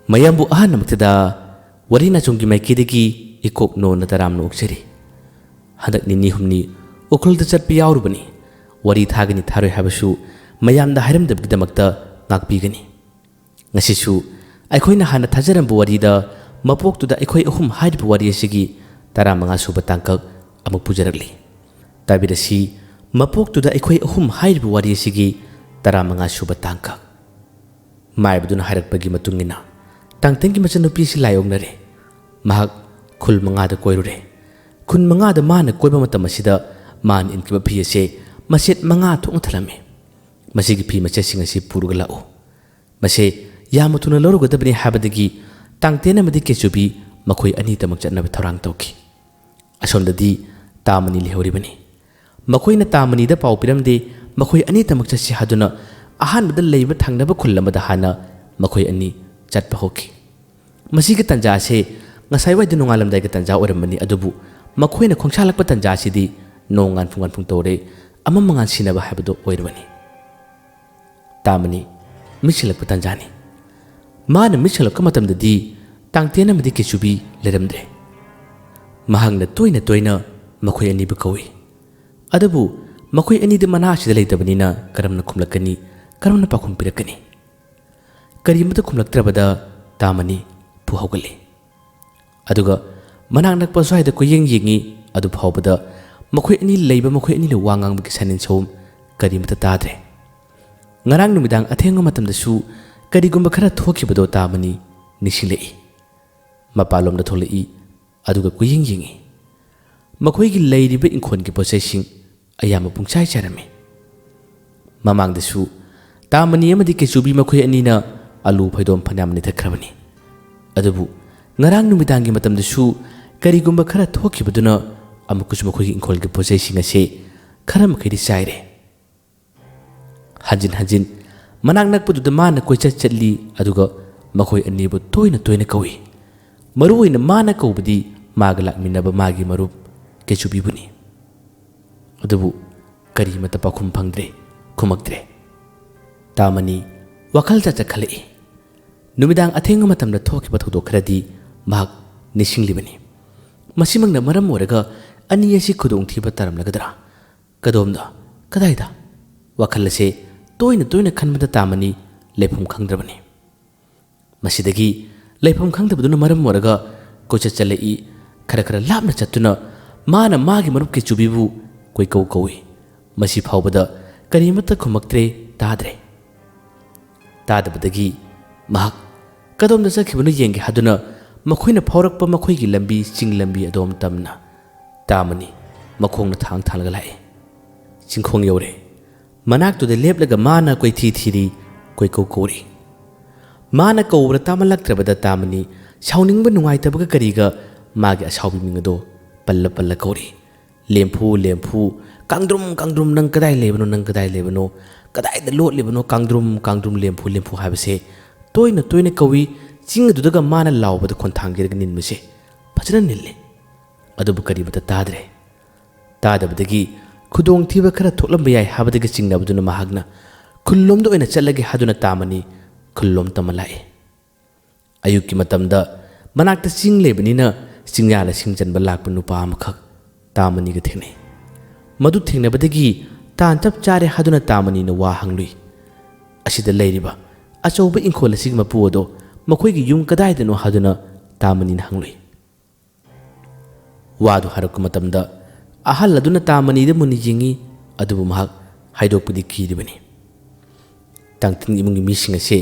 mayambu ahan namaktada warina chunggi maikidagi ikok no na taram no okchari hadak nini humni ukulda chatpi yaurubani wari thagani tharoi habasu mayamda hairamdabgidamakta ngakpigani ngasisu aikhoina hana thajarambu warida mapoktuda aikhoi ahum hairibu wari asigi 15 suba tangkak amuk pujarakli tabirasi mapoktuda aikhoi ahum hairibu wari asigi 15 suba tangkak maibduna hairakpagi matungina tangtengi machanupi si layongnare mahak khul mangada koirure khun mangada mana koiba matam asida man inkiba phi ase maset manga thong thalame masigi phi mache singa si puruga lao mase yamatuna lorugadabni habadagi tangtena madi kechubi makhoi ani tamak chatna tharang tawki asomdadi tamani lihoribani makhoi na tamani da pau piramde makhoi ani tamak chasi haduna ahan bada leiba thangnaba khullama da hana makhoi ani chatpa hoki masigi tanja se ngasai wai dinu ngalam dai ka tanja oramani adubu makhoi na khongsalakpa tanja sidi nongan phung tore ama mangan sinaba habado oirwani tamani misilakpa tanjani mana misilakka matamdadi tangtena madi kechubi leramdre mahangna toina makhoi ani bakawi adabu makhoi ani de mana sida leitabani na karamna khumlakani karamna pakhum pirakani karimata khumlaktrabada tamani puhaugali aduga manang nakpa swaida ko yengi adu phawbada makhoi ani leiba makhoi ani le wangang bi sanin som karimata tadre ngarang numidang athenga matamda su karigumba khara thokibado tamani nisilei mapalomda tholei aduga ko yengi makhoi gi leiriba inkhon gi processing ayama pungchai charame mamang da su tamani amadi kechubi makhoi ani na alu phaidom phanam ni thakhrabani adubu ngarang numidangi matamda su karigumba khara thokibaduna amukus makhoi inkhol gi processing ase khara makhiri saire hanjin manang nakpudu da mana koicha chatli aduga makhoi ani bu toina kawi maruina mana kaubadi magalak minaba magi marup kechubi buni adubu karimata pakhum phangdre khumakdre tamani wakal cha khalei numidang athenga matamda thokiba thodo khradi mahak nisinglibani masimangna maram oraga ani asi khudong thiba taram lagadra kadomda kadaida wakhalase toina khanmada tamani lephum khangdrabani masidagi lephum khangdabaduna maram oraga kocha chalei khara lapna chatuna mana magi marup ke chubibu koi kawi masi phawbada karimata khumaktre tadre tadabadagi mahak kadomda sakhibunu yengi haduna makhoina phawrakpa makhoigi lambi ching lambi adom tamna tamani makhongna thang thalaga lai chingkhong yore manak tu de leplaga mana koi thiri koi kori mana kowra tamalaktrabada tamani sauningba nungaitabaga kariga magi asawbi mingado palla kori lempu kangdrum nang kadai lebano kadai da lot lebano kangdrum lempu habase toina kawi ching dudaga mana lawbada khonthangirga ninmase phajana nille adubu karibata tadre tadabadagi khudong thiba khara thoklamba yai habadaga chingnabaduna mahagna khullomda oina chalage haduna tamani khullom tamalai ayuki matamda manakta ching lebanina chingyala singjanba lakpa nupa amakhak tamani ga thene madu thengnabadagi tan chap chare haduna tamani na wa hanglui asida leiriba achauba inkhol sigma puodo makhoigi yum kadaidano haduna tamani na hanglui wadu harakku matamda ahal aduna tamani de muni jingi adubu mahak haidokpudi kiribani tangtin imungi mising ase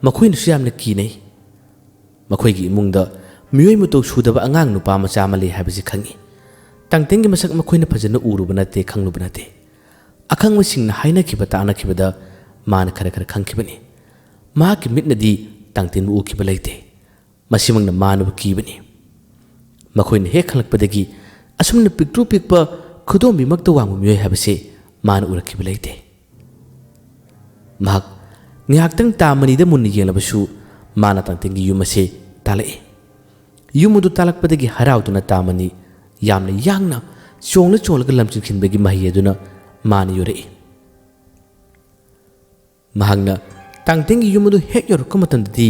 makhoina suyamna kinai makhoigi imungda miyoi mutok sudaba angang nupa macha male habisi khangi tangtengi masak makhoina phajana uruba nate khangluba nate akhang masingna haina khiba taana khibada mana khara khangkhibani ma ki mitnadi tangtin bu khiba leite masimangna manu kibani makhoina he khalakpadagi asumna piktu pikpa khudombi makta wangu miyoi habisi mana urakhiba leite mahak ngaktang tamani de munni yelabasu mana tangtengi yumase talai yumudu talakpadagi harauduna tamani yamna yangna chongla lamchin khinbagi mahi aduna mani yore mahangna tangtengi yumudu hek yor kumatandadi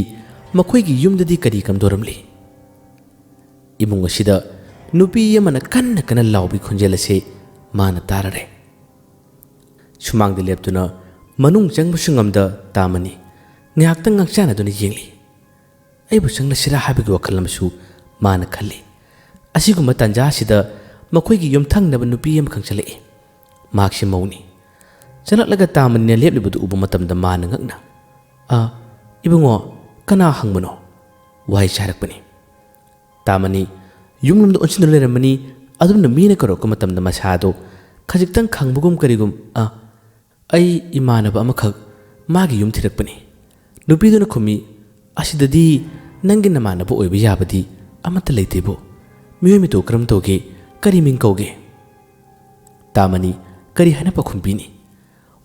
ꯃꯈꯣꯏꯒꯤ ꯌꯨꯝꯗꯗꯤ ꯀꯔꯤ ꯀꯝꯗꯧꯔꯝꯂꯤ? ꯏꯃꯨꯡ ꯑꯁꯤꯗ ꯅꯨꯄꯤ ꯑꯃꯅ ꯀꯟꯅ ꯀꯟꯅ ꯂꯥꯎꯕꯤ ꯈꯣꯟꯖꯦꯜ ꯑꯁꯤ ꯃꯥꯅ ꯇꯥꯔꯔꯦ꯫ ꯁꯨꯃꯥꯡꯗ ꯂꯦꯞꯇꯨꯅ ꯃꯅꯨꯡ ꯆꯪꯕꯁꯨ ꯉꯝꯗ ꯇꯥꯃꯅꯤ ꯉꯥꯏꯍꯥꯛꯇꯪ ꯉꯥꯛꯆꯥꯅꯗꯨꯅ ꯌꯦꯡꯂꯤ꯫ ꯑꯩꯕꯨ ꯆꯪꯂꯁꯤꯔꯥ ꯍꯥꯏꯕꯒꯤ ꯋꯥꯈꯜ ꯑꯃꯁꯨ ꯃꯥꯅ ꯈꯜꯂꯤ꯫ ꯑꯁꯤꯒꯨꯝꯕ ꯇꯥꯟꯖꯥ ꯑꯁꯤꯗ ꯃꯈꯣꯏꯒꯤ ꯌꯨꯝꯊꯪꯅꯕ ꯅꯨꯄꯤ ꯑꯃꯈꯛ ꯆꯪꯂꯛꯏ꯫ ꯃꯍꯥꯛꯁꯤ ꯃꯧꯅꯤ꯫ ꯆꯪꯂꯛꯂꯒ ꯇꯥꯃꯅꯤꯅ ꯂꯦꯞꯂꯤꯕꯗꯨ ꯎꯕ ꯃꯇꯝꯗ ꯃꯥꯅ ꯉꯛꯅ "ꯏꯕꯨꯡꯉꯣ, ꯀꯅꯥ ꯍꯪꯕꯅꯣ?" ꯋꯥꯍꯩ ꯍꯥꯏꯔꯛꯄꯅꯤ꯫ ꯇꯥꯃꯅꯤ ꯌꯨꯝꯂꯣꯝꯗ ꯑꯣꯟꯁꯤꯟꯗꯨꯅ ꯂꯩꯔꯝꯕꯅꯤ꯫ ꯑꯗꯨꯝꯅ ꯃꯤꯅ ꯀꯧꯔꯛꯄ ꯃꯇꯝꯗ ꯃꯁꯥꯗꯣ ꯈꯖꯤꯛꯇꯪ ꯈꯪꯕꯒꯨꯝ ꯀꯔꯤꯒꯨꯝ "ꯑꯩ ꯏꯃꯥꯟꯅꯕ ꯑꯃꯈꯛ ꯃꯥꯒꯤ ꯌꯨꯝ ꯊꯤꯔꯛꯄꯅꯤ." ꯅꯨꯄꯤꯗꯨꯅ ꯈꯨꯝꯃꯤ, "ꯑꯁꯤꯗꯗꯤ ꯅꯪꯒꯤ ꯅꯃꯥꯟꯅꯕ ꯑꯣꯏꯕ ꯌꯥꯕꯗꯤ ꯑꯃꯠꯇ ꯂꯩꯇꯦꯕꯣ꯫ ꯃꯤꯑꯣꯏ ꯃꯇꯧ ꯀꯔꯝ ꯇꯧꯒꯦ? ꯀꯔꯤ ꯃꯤꯡ ꯀꯧꯒꯦ?" ꯇꯥꯃꯅꯤ ꯀꯔꯤ ꯍꯥꯏꯅ ꯄꯥꯎꯈꯨꯝ ꯄꯤꯅꯤ?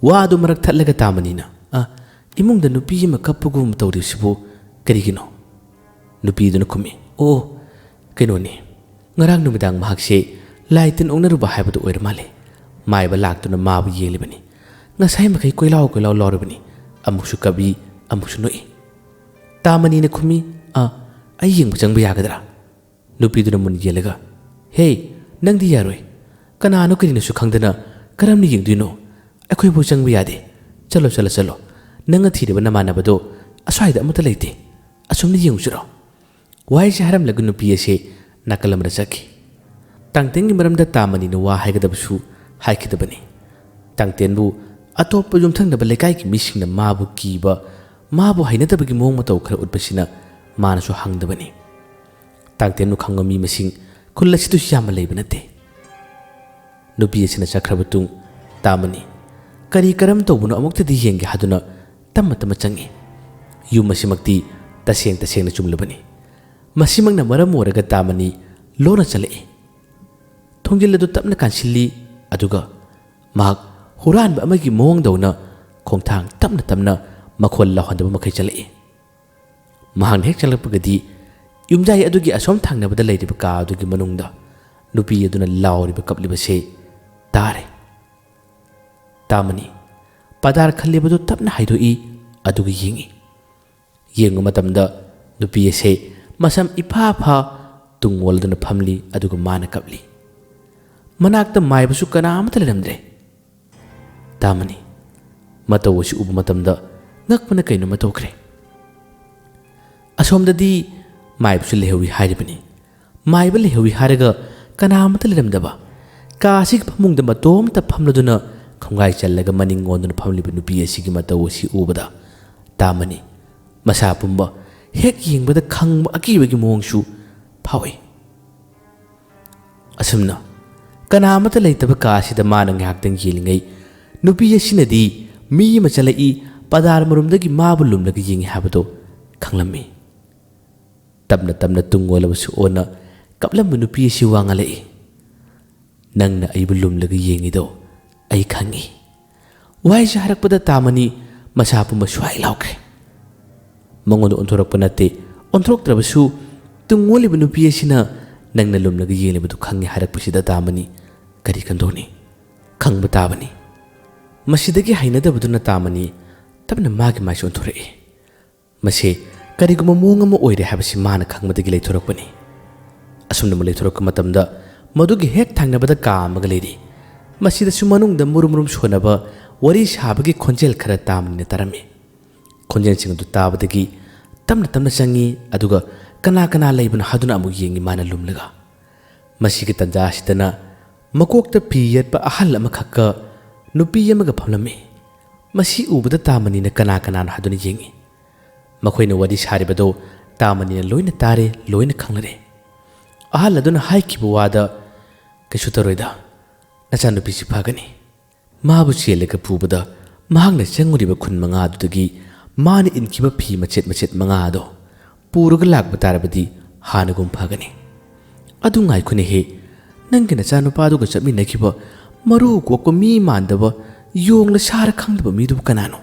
ꯋꯥ ꯑꯗꯨ ꯃꯔꯛ ꯊꯠꯂꯒ ꯇꯥꯃꯅꯤꯅ "ꯏꯃꯨꯡꯗ ꯅꯨꯄꯤ ꯑꯃ ꯀꯞꯄꯒꯨꯝ ꯇꯧꯔꯤꯕꯁꯤꯕꯨ ꯀꯔꯤꯒꯤꯅꯣ?" ꯅꯨꯄꯤꯗꯨꯅ ꯈꯨꯝꯃꯤ, "ꯑꯣ, ꯀꯩꯅꯣꯅꯤ, ꯉꯔꯥꯡ ꯅꯨꯃꯤꯗꯥꯡ ꯃꯍꯥꯛꯁꯦ ꯂꯥꯏ ꯇꯤꯟ ꯑꯣꯛꯅꯔꯨꯕ ꯍꯥꯏꯕꯗꯨ ꯑꯣꯏꯔ ꯃꯥꯜꯂꯦ꯫ ꯃꯥꯏꯕ ꯂꯥꯛꯇꯨꯅ ꯃꯥꯕꯨ ꯌꯦꯡꯂꯤꯕꯅꯤ꯫ ꯉꯁꯥꯏ ꯃꯈꯩ ꯀꯣꯏꯂꯥꯎ ꯀꯣꯏꯂꯥꯎ ꯂꯥꯎꯔꯤꯕꯅꯤ꯫ ꯑꯃꯨꯛꯁꯨ ꯀꯞꯏ, ꯑꯃꯨꯛꯁꯨ ꯅꯣꯛꯏ." ꯇꯥꯃꯅꯤꯅ ꯈꯨꯝꯃꯤ, "ꯑꯩ ꯌꯦꯡꯕ ꯆꯪꯕ ꯌꯥꯒꯗ꯭ꯔꯥ?" ꯅꯨꯄꯤꯗꯨꯅ ꯃꯨꯟꯅ ꯌꯦꯡꯂꯒ, "ꯍꯦ, ꯅꯪꯗꯤ ꯌꯥꯔꯣꯏ. ꯀꯅꯥꯅꯣ ꯀꯔꯤꯅꯣꯁꯨ ꯈꯪꯗꯅ ꯀꯔꯝꯅ ꯌꯦꯡꯗꯣꯏꯅꯣ? ꯑꯩꯈꯣꯏꯕꯨ ꯆꯪꯕ ꯌꯥꯗꯦ. ꯆꯠꯂꯣ ꯆꯠꯂꯣ ꯆꯠꯂꯣ. ꯅꯪꯅ ꯊꯤꯔꯤꯕ ꯅꯃꯥꯟꯅꯕꯗꯣ ꯑꯁ꯭ꯋꯥꯏꯗ ꯑꯃꯠꯇ ꯂꯩꯇꯦ. ꯑꯁꯣꯝꯗ ꯌꯦꯡꯉꯨꯁꯤꯔꯣ?" ꯋꯥꯍꯩꯁꯦ ꯍꯥꯏꯔꯝꯂꯒ ꯅꯨꯄꯤ ꯑꯁꯤ ꯅꯥꯀꯜ ꯑꯃꯗ ꯆꯠꯈꯤ꯫ ꯇꯥꯡꯇꯦꯟꯒꯤ ꯃꯔꯝꯗ ꯇꯥꯃꯅꯤꯅ ꯋꯥ ꯍꯥꯏꯒꯗꯕꯁꯨ ꯍꯥꯏꯈꯤꯗꯕꯅꯤ꯫ ꯇꯥꯡꯇꯦꯟꯕꯨ ꯑꯇꯣꯞꯄ ꯌꯨꯝꯊꯪꯅꯕ ꯂꯩꯀꯥꯏꯒꯤ ꯃꯤꯁꯤꯡꯅ ꯃꯥꯕꯨ ꯀꯤꯕ, ꯃꯥꯕꯨ ꯍꯩꯅꯗꯕꯒꯤ ꯃꯑꯣꯡ ꯃꯇꯧ ꯈꯔ ꯎꯠꯄꯁꯤꯅ ꯃꯥꯅꯁꯨ ꯍꯪꯗꯕꯅꯤ꯫ ꯇꯥꯡꯇꯦꯟꯕꯨ ꯈꯪꯕ ꯃꯤ ꯃꯁꯤꯡ ꯈꯨꯜ ꯑꯁꯤꯗꯁꯨ ꯌꯥꯝꯅ ꯂꯩꯕ ꯅꯠꯇꯦ꯫ ꯅꯨꯄꯤ ꯑꯁꯤꯅ ꯆꯠꯈ꯭ꯔꯕ ꯃꯇꯨꯡ ꯇꯥꯃꯅꯤ ꯀꯔꯤ ꯀꯔꯝ ꯇꯧꯕꯅꯣ ꯑꯃꯨꯛꯇꯗꯤ ꯌꯦꯡꯒꯦ ꯍꯥꯏꯗꯨꯅ ꯇꯞꯅ ꯇꯞꯅ ꯆꯪꯏ꯫ ꯌꯨꯝ ꯑꯁꯤꯃꯛꯇꯤ ꯇꯁꯦꯡ ꯇꯁꯦꯡꯅ ꯆꯨꯝꯂꯕꯅꯤ꯫ ꯃꯁꯤꯃꯛꯅ ꯃꯔꯝ ꯑꯣꯏꯔꯒ ꯇꯥꯃꯅꯤ ꯂꯣꯟꯅ ꯆꯠꯂꯛꯏ꯫ ꯊꯣꯡꯖꯤꯜ ꯑꯗꯨ ꯇꯞꯅ ꯀꯥꯟꯁꯤꯜꯂꯤ꯫ ꯑꯗꯨꯒ ꯃꯍꯥꯛ ꯍꯨꯔꯥꯟꯕ ꯑꯃꯒꯤ ꯃꯑꯣꯡꯗꯧꯅ ꯈꯣꯡꯊꯥꯡ ꯇꯞꯅ ꯇꯞꯅ ꯃꯈꯣꯜ ꯂꯥꯎꯍꯟꯗꯕ ꯃꯈꯩ ꯆꯠꯂꯛꯏ꯫ ꯃꯍꯥꯛꯅ ꯍꯦꯛ ꯆꯪꯂꯛꯄꯒꯗꯤ ꯌꯨꯝꯖꯥꯏ ꯑꯗꯨꯒꯤ ꯑꯁꯣꯝ ꯊꯪꯅꯕꯗ ꯂꯩꯔꯤꯕ ꯀꯥ ꯑꯗꯨꯒꯤ ꯃꯅꯨꯡꯗ ꯅꯨꯄꯤ ꯑꯗꯨꯅ ꯂꯥꯎꯔꯤꯕ ꯀꯞꯂꯤꯕꯁꯦ ꯇꯥꯔꯦ꯫ ꯇꯥꯃꯅꯤ ꯄꯗꯥꯔ ꯈꯜꯂꯤꯕꯗꯨ ꯇꯞꯅ ꯍꯥꯏꯗꯣꯛꯏ꯫ ꯑꯗꯨꯒ ꯌꯦꯡꯏ꯫ ꯌꯦꯡꯕ ꯃꯇꯝꯗ ꯅꯨꯄꯤ ꯑꯁꯦ ꯃꯁꯝ ꯏꯐꯥ ꯐꯥ ꯇꯨꯡ ꯑꯣꯜꯗꯨꯅ ꯐꯝꯂꯤ꯫ ꯑꯗꯨꯒ ꯃꯥꯅ ꯀꯞꯂꯤ꯫ ꯃꯅꯥꯛꯇ ꯃꯥꯏꯕꯁꯨ ꯀꯅꯥꯃꯠꯇ ꯂꯩꯔꯝꯗ꯭ꯔꯦ꯫ ꯇꯥꯃꯅꯤ ꯃꯇꯧ ꯑꯁꯤ ꯎꯕ ꯃꯇꯝꯗ ꯉꯛꯄꯅ ꯀꯩꯅꯣꯝꯃ ꯇꯧꯈ꯭ꯔꯦ꯫ ꯑꯁꯣꯝꯗꯗꯤ ꯃꯥꯏꯕꯁꯨ ꯂꯩꯍꯧꯏ ꯍꯥꯏꯔꯤꯕꯅꯤ꯫ ꯃꯥꯏꯕ ꯂꯩꯍꯧꯏ ꯍꯥꯏꯔꯒ ꯀꯅꯥꯃꯠꯇ ꯂꯩꯔꯝꯗꯕ, ꯀꯥ ꯑꯁꯤꯒꯤ ꯐꯃꯨꯡꯗ ꯃꯇꯣꯝꯇ ꯐꯝꯂꯗꯨꯅ ꯈꯣꯡꯒꯥꯏ ꯆꯜꯂꯒ ꯃꯅꯤꯡ ꯑꯣꯟꯗꯨꯅ ꯐꯝꯂꯤꯕ ꯅꯨꯄꯤ ꯑꯁꯤꯒꯤ ꯃꯇꯧ ꯑꯁꯤ ꯎꯕꯗ ꯇꯥꯃꯅꯤ ꯃꯁꯥ ꯄꯨꯝꯕ ꯍꯦꯛ ꯌꯦꯡꯕꯗ ꯈꯪꯕ ꯑꯀꯤꯕꯒꯤ ꯃꯑꯣꯡꯁꯨ ꯐꯥꯎꯏ꯫ ꯑꯁꯨꯝꯅ ꯀꯅꯥꯃꯠꯇ ꯂꯩꯇꯕ ꯀꯥ ꯑꯁꯤꯗ ꯃꯥꯅ ꯉꯥꯏꯍꯥꯛꯇꯪ ꯌꯦꯡꯂꯤꯉꯩ ꯅꯨꯄꯤ ꯑꯁꯤꯅꯗꯤ ꯃꯤ ꯑꯃ ꯆꯠꯂꯛꯏ, ꯄꯗꯥꯔ ꯃꯔꯨꯝꯗꯒꯤ ꯃꯥꯕꯨ ꯂꯨꯝꯂꯒ ꯌꯦꯡꯉꯤ ꯍꯥꯏꯕꯗꯣ ꯈꯪꯂꯝꯃꯤ꯫ ꯇꯞꯅ ꯇꯞꯅ ꯇꯨꯡ ꯑꯣꯜꯂꯕꯁꯨ ꯑꯣꯟꯅ ꯀꯞꯂꯝꯕ ꯅꯨꯄꯤ ꯑꯁꯤ ꯋꯥ ꯉꯥꯡꯂꯛꯏ, "ꯅꯪꯅ ꯑꯩꯕꯨ ꯂꯨꯝꯂꯒ ꯌꯦꯡꯉꯤꯗꯣ ꯑꯩ ꯈꯪꯉꯤ." ꯋꯥꯍꯩꯁꯤ ꯍꯥꯏꯔꯛꯄꯗ ꯇꯥꯃꯅꯤ ꯃꯁꯥ ꯄꯨꯝꯕ ꯁ꯭ꯋꯥꯏ ꯂꯥꯎꯈ꯭ꯔꯦ꯫ ꯃꯉꯣꯟꯗ ꯑꯣꯟꯊꯣꯔꯛꯄ ꯅꯠꯇꯦ꯫ ꯑꯣꯟꯊꯣꯔꯛꯇ꯭ꯔꯕꯁꯨ ꯇꯨꯡ ꯑꯣꯜꯂꯤꯕ ꯅꯨꯄꯤ ꯑꯁꯤꯅ ꯅꯪꯅ ꯂꯨꯝꯂꯒ ꯌꯦꯡꯂꯤꯕꯗꯨ ꯈꯪꯉꯤ ꯍꯥꯏꯔꯛꯄꯁꯤꯗ ꯇꯥꯃꯅꯤ ꯀꯔꯤ ꯈꯟꯗꯣꯛꯅꯤ? ꯈꯪꯕ ꯇꯥꯕꯅꯤ꯫ ꯃꯁꯤꯗꯒꯤ ꯍꯩꯅꯗꯕꯗꯨꯅ ꯇꯥꯃꯅꯤ ꯇꯞꯅ ꯃꯥꯒꯤ ꯃꯥꯏꯁꯨ ꯑꯣꯟꯊꯣꯔꯛꯏ꯫ ꯃꯁꯤ ꯀꯔꯤꯒꯨꯝꯕ ꯃꯑꯣꯡ ꯑꯃ ꯑꯣꯏꯔꯦ ꯍꯥꯏꯕꯁꯤ ꯃꯥꯅ ꯈꯪꯕꯗꯒꯤ ꯂꯩꯊꯣꯔꯛꯄꯅꯤ꯫ ꯑꯁꯨꯝꯅ ꯂꯩꯊꯣꯔꯛꯄ ꯃꯇꯝꯗ ꯃꯗꯨꯒꯤ ꯍꯦꯛ ꯊꯪꯅꯕꯗ ꯀꯥ ꯑꯃꯒ ꯂꯩꯔꯤ꯫ ꯃꯁꯤꯗꯁꯨ ꯃꯅꯨꯡꯗ ꯃꯨꯔꯨꯝ ꯃꯨꯔꯨꯝ ꯁꯣꯟꯅꯕ ꯋꯥꯔꯤ ꯁꯥꯕꯒꯤ ꯈꯣꯟꯖꯦꯜ ꯈꯔ ꯇꯥꯃꯅꯤꯅ ꯇꯥꯔꯝꯃꯤ꯫ ꯈꯣꯟꯖꯦꯜꯁꯤꯡ ꯑꯗꯨ ꯇꯥꯕꯗꯒꯤ ꯇꯞꯅ ꯇꯞꯅ ꯆꯪꯏ꯫ ꯑꯗꯨꯒ ꯀꯅꯥ ꯀꯅꯥ ꯂꯩꯕꯅꯣ ꯍꯥꯏꯗꯨꯅ ꯑꯃꯨꯛ ꯌꯦꯡꯏ ꯃꯥꯅ ꯂꯨꯝꯂꯒ꯫ ꯃꯁꯤꯒꯤ ꯇꯟꯖꯥ ꯑꯁꯤꯗꯅ ꯃꯀꯣꯛꯇ ꯐꯤ ꯌꯦꯠꯄ ꯑꯍꯜ ꯑꯃꯈꯛꯀ ꯅꯨꯄꯤ ꯑꯃꯒ ꯐꯝꯂꯝꯃꯤ꯫ ꯃꯁꯤ ꯎꯕꯗ ꯇꯥꯃꯅꯤꯅ ꯀꯅꯥ ꯀꯅꯥꯅꯣ ꯍꯥꯏꯗꯨꯅ ꯌꯦꯡꯏ꯫ ꯃꯈꯣꯏꯅ ꯋꯥꯔꯤ ꯁꯥꯔꯤꯕꯗꯣ ꯇꯥꯃꯅꯤꯅ ꯂꯣꯏꯅ ꯇꯥꯔꯦ, ꯂꯣꯏꯅ ꯈꯪꯂꯔꯦ꯫ ꯑꯍꯜ ꯑꯗꯨꯅ ꯍꯥꯏꯈꯤꯕ ꯋꯥꯗ "ꯀꯩꯁꯨ ꯇꯧꯔꯣꯏꯗ, ꯅꯆꯥꯅꯨꯄꯤꯁꯤ ꯐꯒꯅꯤ." ꯃꯥꯕꯨ ꯆꯦꯜꯂꯒ ꯄꯨꯕꯗ ꯃꯍꯥꯛꯅ ꯆꯪꯉꯨꯔꯤꯕ ꯈꯨꯟ 5 ꯑꯗꯨꯗꯒꯤ ꯃꯥꯅ ꯏꯟꯈꯤꯕ ꯐꯤ ꯃꯆꯦꯠ ꯃꯆꯦꯠ 5 ꯑꯗꯣ ꯄꯨꯔꯒ ꯂꯥꯛꯄ ꯇꯥꯔꯕꯗꯤ ꯍꯥꯟꯅꯒꯨꯝ ꯐꯒꯅꯤ꯫ "ꯑꯗꯨ ꯉꯥꯏꯈꯣꯅꯦꯍꯦ, ꯅꯪꯒꯤ ꯅꯆꯥꯅꯨꯄꯥꯗꯨꯒ ꯆꯠꯃꯤꯟꯅꯈꯤꯕ ꯃꯔꯨ ꯀꯣꯛꯄ ꯃꯤ ꯃꯥꯟꯗꯕ ꯌꯣꯡꯅ ꯁꯥꯔ ꯈꯪꯗꯕ ꯃꯤꯗꯨꯕꯨ ꯀꯅꯥꯅꯣ?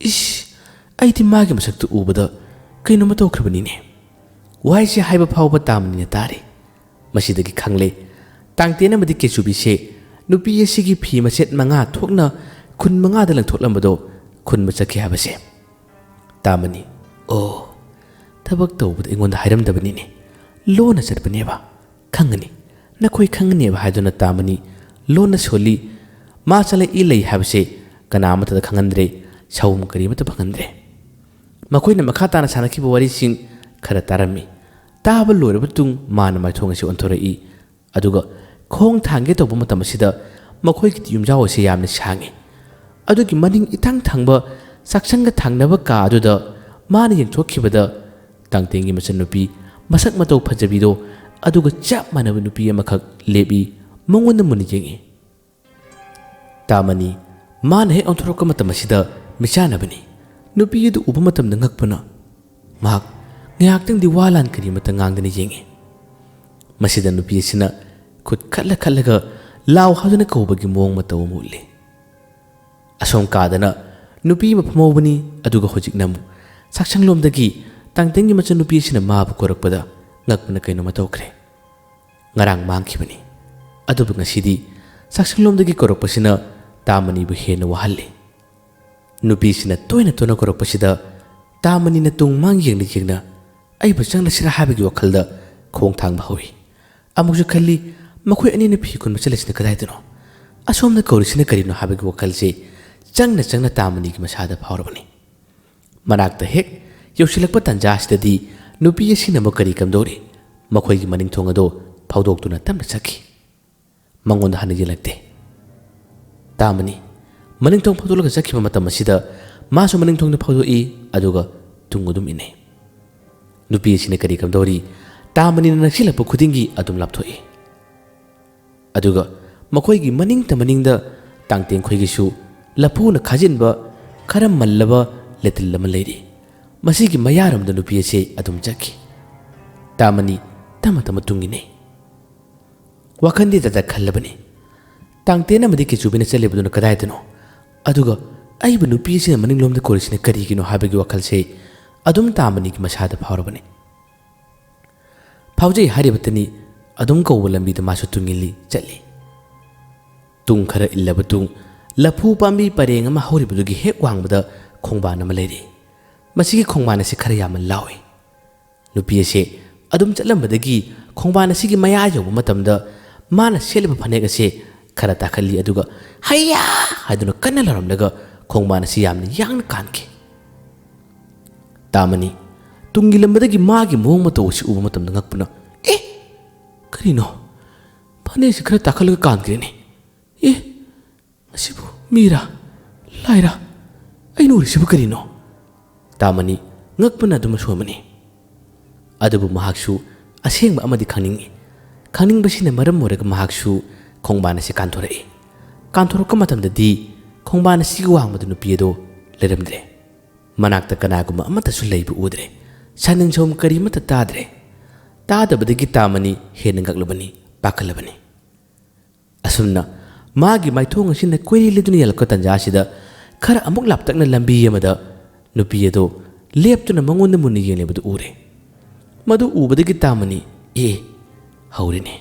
ꯏꯁ, ꯑꯩꯗꯤ ꯃꯥꯒꯤ ꯃꯁꯛꯇꯨ ꯎꯕꯗ ꯀꯩꯅꯣꯝꯃ ꯇꯧꯈ꯭ꯔꯕꯅꯤꯅꯦ." ꯋꯥꯍꯩꯁꯦ ꯍꯥꯏꯕ ꯐꯥꯎꯕ ꯇꯥꯃꯅꯤꯅ ꯇꯥꯔꯤ꯫ ꯃꯁꯤꯗꯒꯤ ꯈꯪꯂꯦ ꯇꯥꯡꯇꯦꯟ ꯑꯃꯗꯤ ꯀꯦꯆꯨꯕꯤꯁꯦ ꯅꯨꯄꯤ ꯑꯁꯤꯒꯤ ꯐꯤ ꯃꯆꯦꯠ 5 ꯊꯣꯛꯅ ꯈꯨꯟ 5ꯗ ꯂꯪꯊꯣꯛꯂꯝꯕꯗꯣ ꯈꯨꯟꯕ ꯆꯠꯈꯤ ꯍꯥꯏꯕꯁꯦ꯫ ꯇꯥꯃꯅꯤ "ꯑꯣ, ꯊꯕꯛ ꯇꯧꯕꯗ ꯑꯩꯉꯣꯟꯗ ꯍꯥꯏꯔꯝꯗꯕꯅꯤꯅꯦ ꯂꯣꯟꯅ ꯆꯠꯄꯅꯦꯕ ꯈꯪꯒꯅꯤ ꯅꯈꯣꯏ ꯈꯪꯒꯅꯦꯕ ꯍꯥꯏꯗꯨꯅ ꯇꯥꯃꯅꯤ ꯂꯣꯟꯅ ꯁꯣꯜꯂꯤ ꯃꯥ ꯆꯠꯂꯛꯏ ꯂꯩ ꯍꯥꯏꯕꯁꯦ ꯀꯅꯥꯃꯠꯇꯗ ꯈꯪꯍꯟꯗ꯭ꯔꯦ ꯁꯥꯎꯝ ꯀꯔꯤꯃꯠꯇ ꯐꯪꯍꯟꯗ꯭ꯔꯦ ꯃꯈꯣꯏꯅ ꯃꯈꯥ ꯇꯥꯅ ꯁꯥꯟꯅꯈꯤꯕ ꯋꯥꯔꯤꯁꯤꯡ ꯈꯔ ꯇꯥꯔꯝꯃꯤ ꯇꯥꯕ ꯂꯣꯏꯔꯕ ꯇꯨꯡ ꯃꯥꯅ ꯃꯥꯏꯊꯣꯡ ꯑꯁꯤ ꯑꯣꯟꯊꯣꯔꯛꯏ ꯑꯗꯨꯒ ꯈꯣꯡ ꯊꯥꯡꯒꯦ ꯇꯧꯕ ꯃꯇꯝ ꯑꯁꯤꯗ ꯃꯈꯣꯏꯒꯤ ꯌꯨꯝꯖꯥꯎ ꯑꯁꯤ ꯌꯥꯝꯅ ꯁꯥꯡꯉꯤ ꯑꯗꯨꯒꯤ ꯃꯅꯤꯡ ꯏꯊꯪ ꯊꯪꯕ ꯆꯥꯛꯁꯪꯒ ꯊꯪꯅꯕ ꯀꯥ ꯑꯗꯨꯗ ꯃꯥꯅ ꯌꯦꯡꯊꯣꯛꯈꯤꯕꯗ ꯇꯥꯡꯇꯦꯡꯒꯤ ꯃꯆꯟꯅꯨꯄꯤ ꯃꯁꯛ ꯃꯇꯧ ꯐꯖꯕꯤꯗꯣ ꯑꯗꯨꯒ ꯆꯞ ꯃꯥꯟꯅꯕ ꯅꯨꯄꯤ ꯑꯃꯈꯛ ꯂꯦꯞꯏ ꯃꯉꯣꯟꯗ ꯃꯨꯟꯅ ꯌꯦꯡꯉꯤ ꯇꯥꯃꯅꯤ ꯃꯥꯅ ꯍꯦꯛ ꯑꯣꯟꯊꯣꯔꯛꯄ ꯃꯇꯝ ꯑꯁꯤꯗ ꯃꯤꯆꯥꯟꯅꯕꯅꯤ ꯅꯨꯄꯤ ꯑꯗꯨ ꯎꯕ ꯃꯇꯝꯗ ꯉꯛꯄꯅ ꯃꯍꯥꯛ ꯉꯥꯏꯍꯥꯛꯇꯪꯗꯤ ꯋꯥ ꯂꯥꯟ ꯀꯔꯤꯃꯠꯇ ꯉꯥꯡꯗꯅ ꯌꯦꯡꯉꯤ ꯃꯁꯤꯗ ꯅꯨꯄꯤ ꯑꯁꯤꯅ ꯈꯨꯠ ꯈꯠꯂ ꯈꯠꯂꯒ ꯂꯥꯎ ꯍꯥꯏꯗꯨꯅ ꯀꯧꯕꯒꯤ ꯃꯑꯣꯡ ꯃꯇꯧ ꯑꯃ ꯎꯠꯂꯤ ꯑꯁꯣꯝ ꯀꯥꯗꯅ ꯅꯨꯄꯤ ꯑꯃ ꯐꯝꯍꯧꯕꯅꯤ ꯑꯗꯨꯒ ꯍꯧꯖꯤꯛꯅ ꯑꯃꯨꯛ ꯆꯥꯛꯁꯪꯂꯣꯝꯗꯒꯤ ꯇꯥꯡꯇꯦꯡꯒꯤ ꯃꯆꯟꯅꯨꯄꯤ ꯑꯁꯤꯅ ꯃꯥꯕꯨ ꯀꯧꯔꯛꯄꯗ ꯉꯛꯄꯅ ꯀꯩꯅꯣꯃ ꯇꯧꯈ꯭ꯔꯦ ꯉꯔꯥꯡ ꯃꯥꯡꯈꯤꯕꯅꯤ ꯑꯗꯨꯕꯨ ꯉꯁꯤꯗꯤ ꯆꯥꯛꯁꯪꯂꯣꯝꯗꯒꯤ ꯀꯧꯔꯛꯄꯁꯤꯅ ꯇꯥꯃꯅꯤꯕꯨ ꯍꯦꯟꯅ ꯋꯥꯍꯜꯂꯤ ꯅꯨꯄꯤꯁꯤꯅ ꯇꯣꯏꯅ ꯇꯣꯏꯅ ꯀꯧꯔꯛꯄꯁꯤꯗ ꯇꯥꯃꯅꯤꯅ ꯇꯨꯡ ꯃꯥꯡ ꯌꯦꯡꯅ ꯌꯦꯡꯅ ꯑꯩꯕꯨ ꯆꯪꯂꯁꯤꯔꯥ ꯍꯥꯏꯕꯒꯤ ꯋꯥꯈꯜꯗ ꯈꯣꯡ ꯊꯥꯡꯕ ꯍꯧꯏ ꯑꯃꯨꯛꯁꯨ ꯈꯜꯂꯤ ꯃꯈꯣꯏ ꯑꯅꯤꯅ ꯐꯤ ꯈꯨꯟꯕ ꯆꯠꯂꯤꯁꯤꯅ ꯀꯗꯥꯏꯗꯅꯣ ꯑꯁꯣꯝꯗ ꯀꯧꯔꯤꯁꯤꯅ ꯀꯔꯤꯅꯣ ꯍꯥꯏꯕꯒꯤ ꯋꯥꯈꯜꯁꯦ ꯆꯪꯅ ꯆꯪꯅ ꯇꯥꯃꯅꯤꯒꯤ ꯃꯁꯥꯗ ꯐꯥꯎꯔꯕꯅꯤ ꯃꯅꯥꯛꯇ ꯍꯦꯛ ꯌꯧꯁꯤꯜꯂꯛꯄ ꯇꯥꯟꯖꯥ ꯑꯁꯤꯗꯗꯤ ꯅꯨꯄꯤ ꯑꯁꯤꯅ ꯑꯃꯨꯛ ꯀꯔꯤ ꯀꯝꯗꯧꯔꯤ ꯃꯈꯣꯏꯒꯤ ꯃꯅꯤꯡꯊꯣꯡ ꯑꯗꯣ ꯐꯥꯎꯗꯣꯛꯇꯨꯅ ꯇꯞꯅ ꯆꯠꯈꯤ ꯃꯉꯣꯟꯗ ꯍꯟꯅ ꯌꯦꯡꯂꯛꯇꯦ ꯇꯥꯃꯅꯤ ꯃꯅꯤꯡꯊꯣꯡ ꯐꯥꯎꯗꯣꯛꯂꯒ ꯆꯠꯈꯤꯕ ꯃꯇꯝ ꯑꯁꯤꯗ ꯃꯥꯁꯨ ꯃꯅꯤꯡꯊꯣꯡꯗ ꯐꯥꯎꯗꯣꯛꯏ ꯑꯗꯨꯒ ꯇꯨꯡ ꯑꯗꯨꯝ ꯏꯟꯅꯩ ꯅꯨꯄꯤ ꯑꯁꯤꯅ ꯀꯔꯤ ꯀꯝꯗꯧꯔꯤ ꯇꯥꯃꯅꯤꯅ ꯅꯛꯁꯤꯜꯂꯛꯄ ꯈꯨꯗꯤꯡꯒꯤ ꯑꯗꯨꯝ ꯂꯥꯞꯊꯣꯛꯏ ꯑꯗꯨꯒ ꯃꯈꯣꯏꯒꯤ ꯃꯅꯤꯡꯗ ꯇꯥꯡꯇꯦꯡꯈꯣꯏꯒꯤꯁꯨ ꯂꯐꯨꯅ ꯈꯥꯖꯤꯟꯕ ꯈꯔ ꯃꯜꯂꯕ ꯂꯩꯇꯤꯜ ꯑꯃ ꯂꯩꯔꯤ ꯃꯁꯤꯒꯤ ꯃꯌꯥꯔꯣꯝꯗ ꯅꯨꯄꯤ ꯑꯁꯤ ꯑꯗꯨꯝ ꯆꯠꯈꯤ ꯇꯥꯃꯅꯤ ꯇꯞꯅ ꯇꯞꯅ ꯇꯨꯡ ꯏꯟꯅꯩ ꯋꯥꯈꯟꯗꯤ ꯇꯇ ꯈꯜꯂꯕꯅꯤ ꯇꯥꯡꯇꯦꯟ ꯑꯃꯗꯤ ꯀꯦꯆꯨꯕꯤꯅ ꯆꯠꯂꯤꯕꯗꯨꯅ ꯀꯗꯥꯏꯗꯅꯣ ꯑꯗꯨꯒ ꯑꯩꯕꯨ ꯅꯨꯄꯤ ꯑꯁꯤꯅ ꯃꯅꯤꯡꯂꯣꯝꯗ ꯀꯣꯔꯤꯁꯤꯅ ꯀꯔꯤꯒꯤꯅꯣ ꯍꯥꯏꯕꯒꯤ ꯋꯥꯈꯜꯁꯦ ꯑꯗꯨꯝ ꯇꯥꯃꯅꯤꯒꯤ ꯃꯁꯥꯗ ꯐꯥꯎꯔꯕꯅꯤ ꯐꯥꯎꯖꯩ ꯍꯥꯏꯔꯤꯕꯇꯅꯤ ꯑꯗꯨꯝ ꯀꯧꯕ ꯂꯝꯕꯤꯗ ꯃꯥꯁꯨ ꯇꯨꯡ ꯏꯜꯂꯤ ꯆꯠꯂꯤ ꯇꯨꯡ ꯈꯔ ꯏꯜꯂꯕ ꯇꯨꯡ ꯂꯐꯨ ꯄꯥꯝꯕꯤ ꯄꯔꯦꯡ ꯑꯃ ꯍꯧꯔꯤꯕꯗꯨꯒꯤ ꯍꯦꯛ ꯋꯥꯡꯕꯗ ꯈꯣꯡꯕꯥꯟ ꯑꯃ ꯂꯩꯔꯤ ꯃꯁꯤꯒꯤ ꯈꯣꯡꯕꯥꯟ ꯑꯁꯤ ꯈꯔ ꯌꯥꯝꯅ ꯂꯥꯎꯏ ꯅꯨꯄꯤ ꯑꯁꯤ ꯑꯗꯨꯝ ꯆꯠꯂꯝꯕꯗꯒꯤ ꯈꯣꯡꯕꯥꯟ ꯑꯁꯤꯒꯤ ꯃꯌꯥ ꯌꯧꯕ ꯃꯇꯝꯗ ꯃꯥꯅ ꯁꯦꯠꯂꯤꯕ ꯐꯅꯦꯛ ꯑꯁꯤ ꯈꯔ ꯇꯥꯈꯠꯂꯤ ꯑꯗꯨꯒ ꯍꯩꯌꯥ ꯍꯥꯏꯗꯨꯅ ꯀꯟꯅ ꯂꯥꯎꯔꯝꯂꯒ ꯈꯣꯡꯕꯥꯟ ꯑꯁꯤ ꯌꯥꯝꯅ ꯌꯥꯡꯅ ꯀꯥꯟꯈꯤ ꯇꯥꯃꯅꯤ ꯇꯨꯡꯒꯤ ꯂꯝꯕꯗꯒꯤ ꯃꯥꯒꯤ ꯃꯑꯣꯡ ꯃꯇꯧ ꯑꯁꯤ ꯎꯕ ꯃꯇꯝꯗ ꯉꯛꯄꯅ ꯀꯔꯤꯅꯣ ꯐꯅꯦꯛꯁꯤ ꯈꯔ ꯇꯥꯈꯠꯂꯒ ꯀꯥꯟꯈ꯭ꯔꯦꯅꯦ ꯑꯁꯤꯕꯨ ꯃꯤꯔꯥ ꯂꯥꯏꯔꯥ ꯑꯩꯅ ꯎꯔꯤꯁꯤꯕꯨ ꯀꯔꯤꯅꯣ ꯇꯥꯃꯅꯤ ꯉꯛꯄꯅ ꯑꯗꯨꯝ ꯑꯁꯣꯟꯕꯅꯤ ꯑꯗꯨꯕꯨ ꯃꯍꯥꯛꯁꯨ ꯑꯁꯦꯡꯕ ꯑꯃꯗꯤ ꯈꯪꯅꯤꯡꯕꯁꯤꯅ ꯃꯔꯝ ꯑꯣꯏꯔꯒ ꯃꯍꯥꯛꯁꯨ ꯈꯣꯡꯕꯥꯟ ꯑꯁꯤ ꯀꯥꯟꯊꯣꯔꯛꯏ ꯀꯥꯟꯊꯣꯔꯛꯄ ꯃꯇꯝꯗꯗꯤ ꯈꯣꯡꯕꯥꯟ ꯑꯁꯤꯒꯤ ꯋꯥꯡꯃꯗ ꯅꯨꯄꯤ ꯑꯗꯣ ꯂꯩꯔꯝꯗ꯭ꯔꯦ ꯃꯅꯥꯛꯇ ꯀꯅꯥꯒꯨꯝꯕ ꯑꯃꯠꯇꯁꯨ ꯂꯩꯕ ꯎꯗ꯭ꯔꯦ ꯁꯥꯅꯤꯡ ꯁꯧꯝ ꯀꯔꯤꯃꯠꯇ ꯇꯥꯗ꯭ꯔꯦ ꯇꯥꯗꯕꯗꯒꯤ ꯇꯥꯃꯅꯤ ꯍꯦꯟꯅ ꯉꯛꯂꯕꯅꯤ ꯄꯥꯈꯠꯂꯕꯅꯤ ꯑꯁꯨꯝꯅ ꯃꯥꯒꯤ ꯃꯥꯏꯊꯣꯡ ꯑꯁꯤꯅ ꯀꯣꯏꯔꯦꯜꯂꯗꯨꯅ ꯌꯦꯜꯂꯛꯄ ꯇꯥꯟꯖꯥ ꯑꯁꯤꯗ ꯈꯔ ꯑꯃꯨꯛ ꯂꯥꯞꯇꯛꯅ ꯂꯝꯕꯤ ꯑꯃꯗ ꯅꯨꯄꯤ ꯑꯗꯣ ꯂꯦꯞꯇꯨꯅ ꯃꯉꯣꯟꯗ ꯃꯨꯟꯅ ꯌꯦꯡꯂꯤꯕꯗꯨ ꯎꯔꯦ ꯃꯗꯨ ꯎꯕꯗꯒꯤ ꯇꯥꯃꯅꯤ ꯍꯧꯔꯤꯅꯦ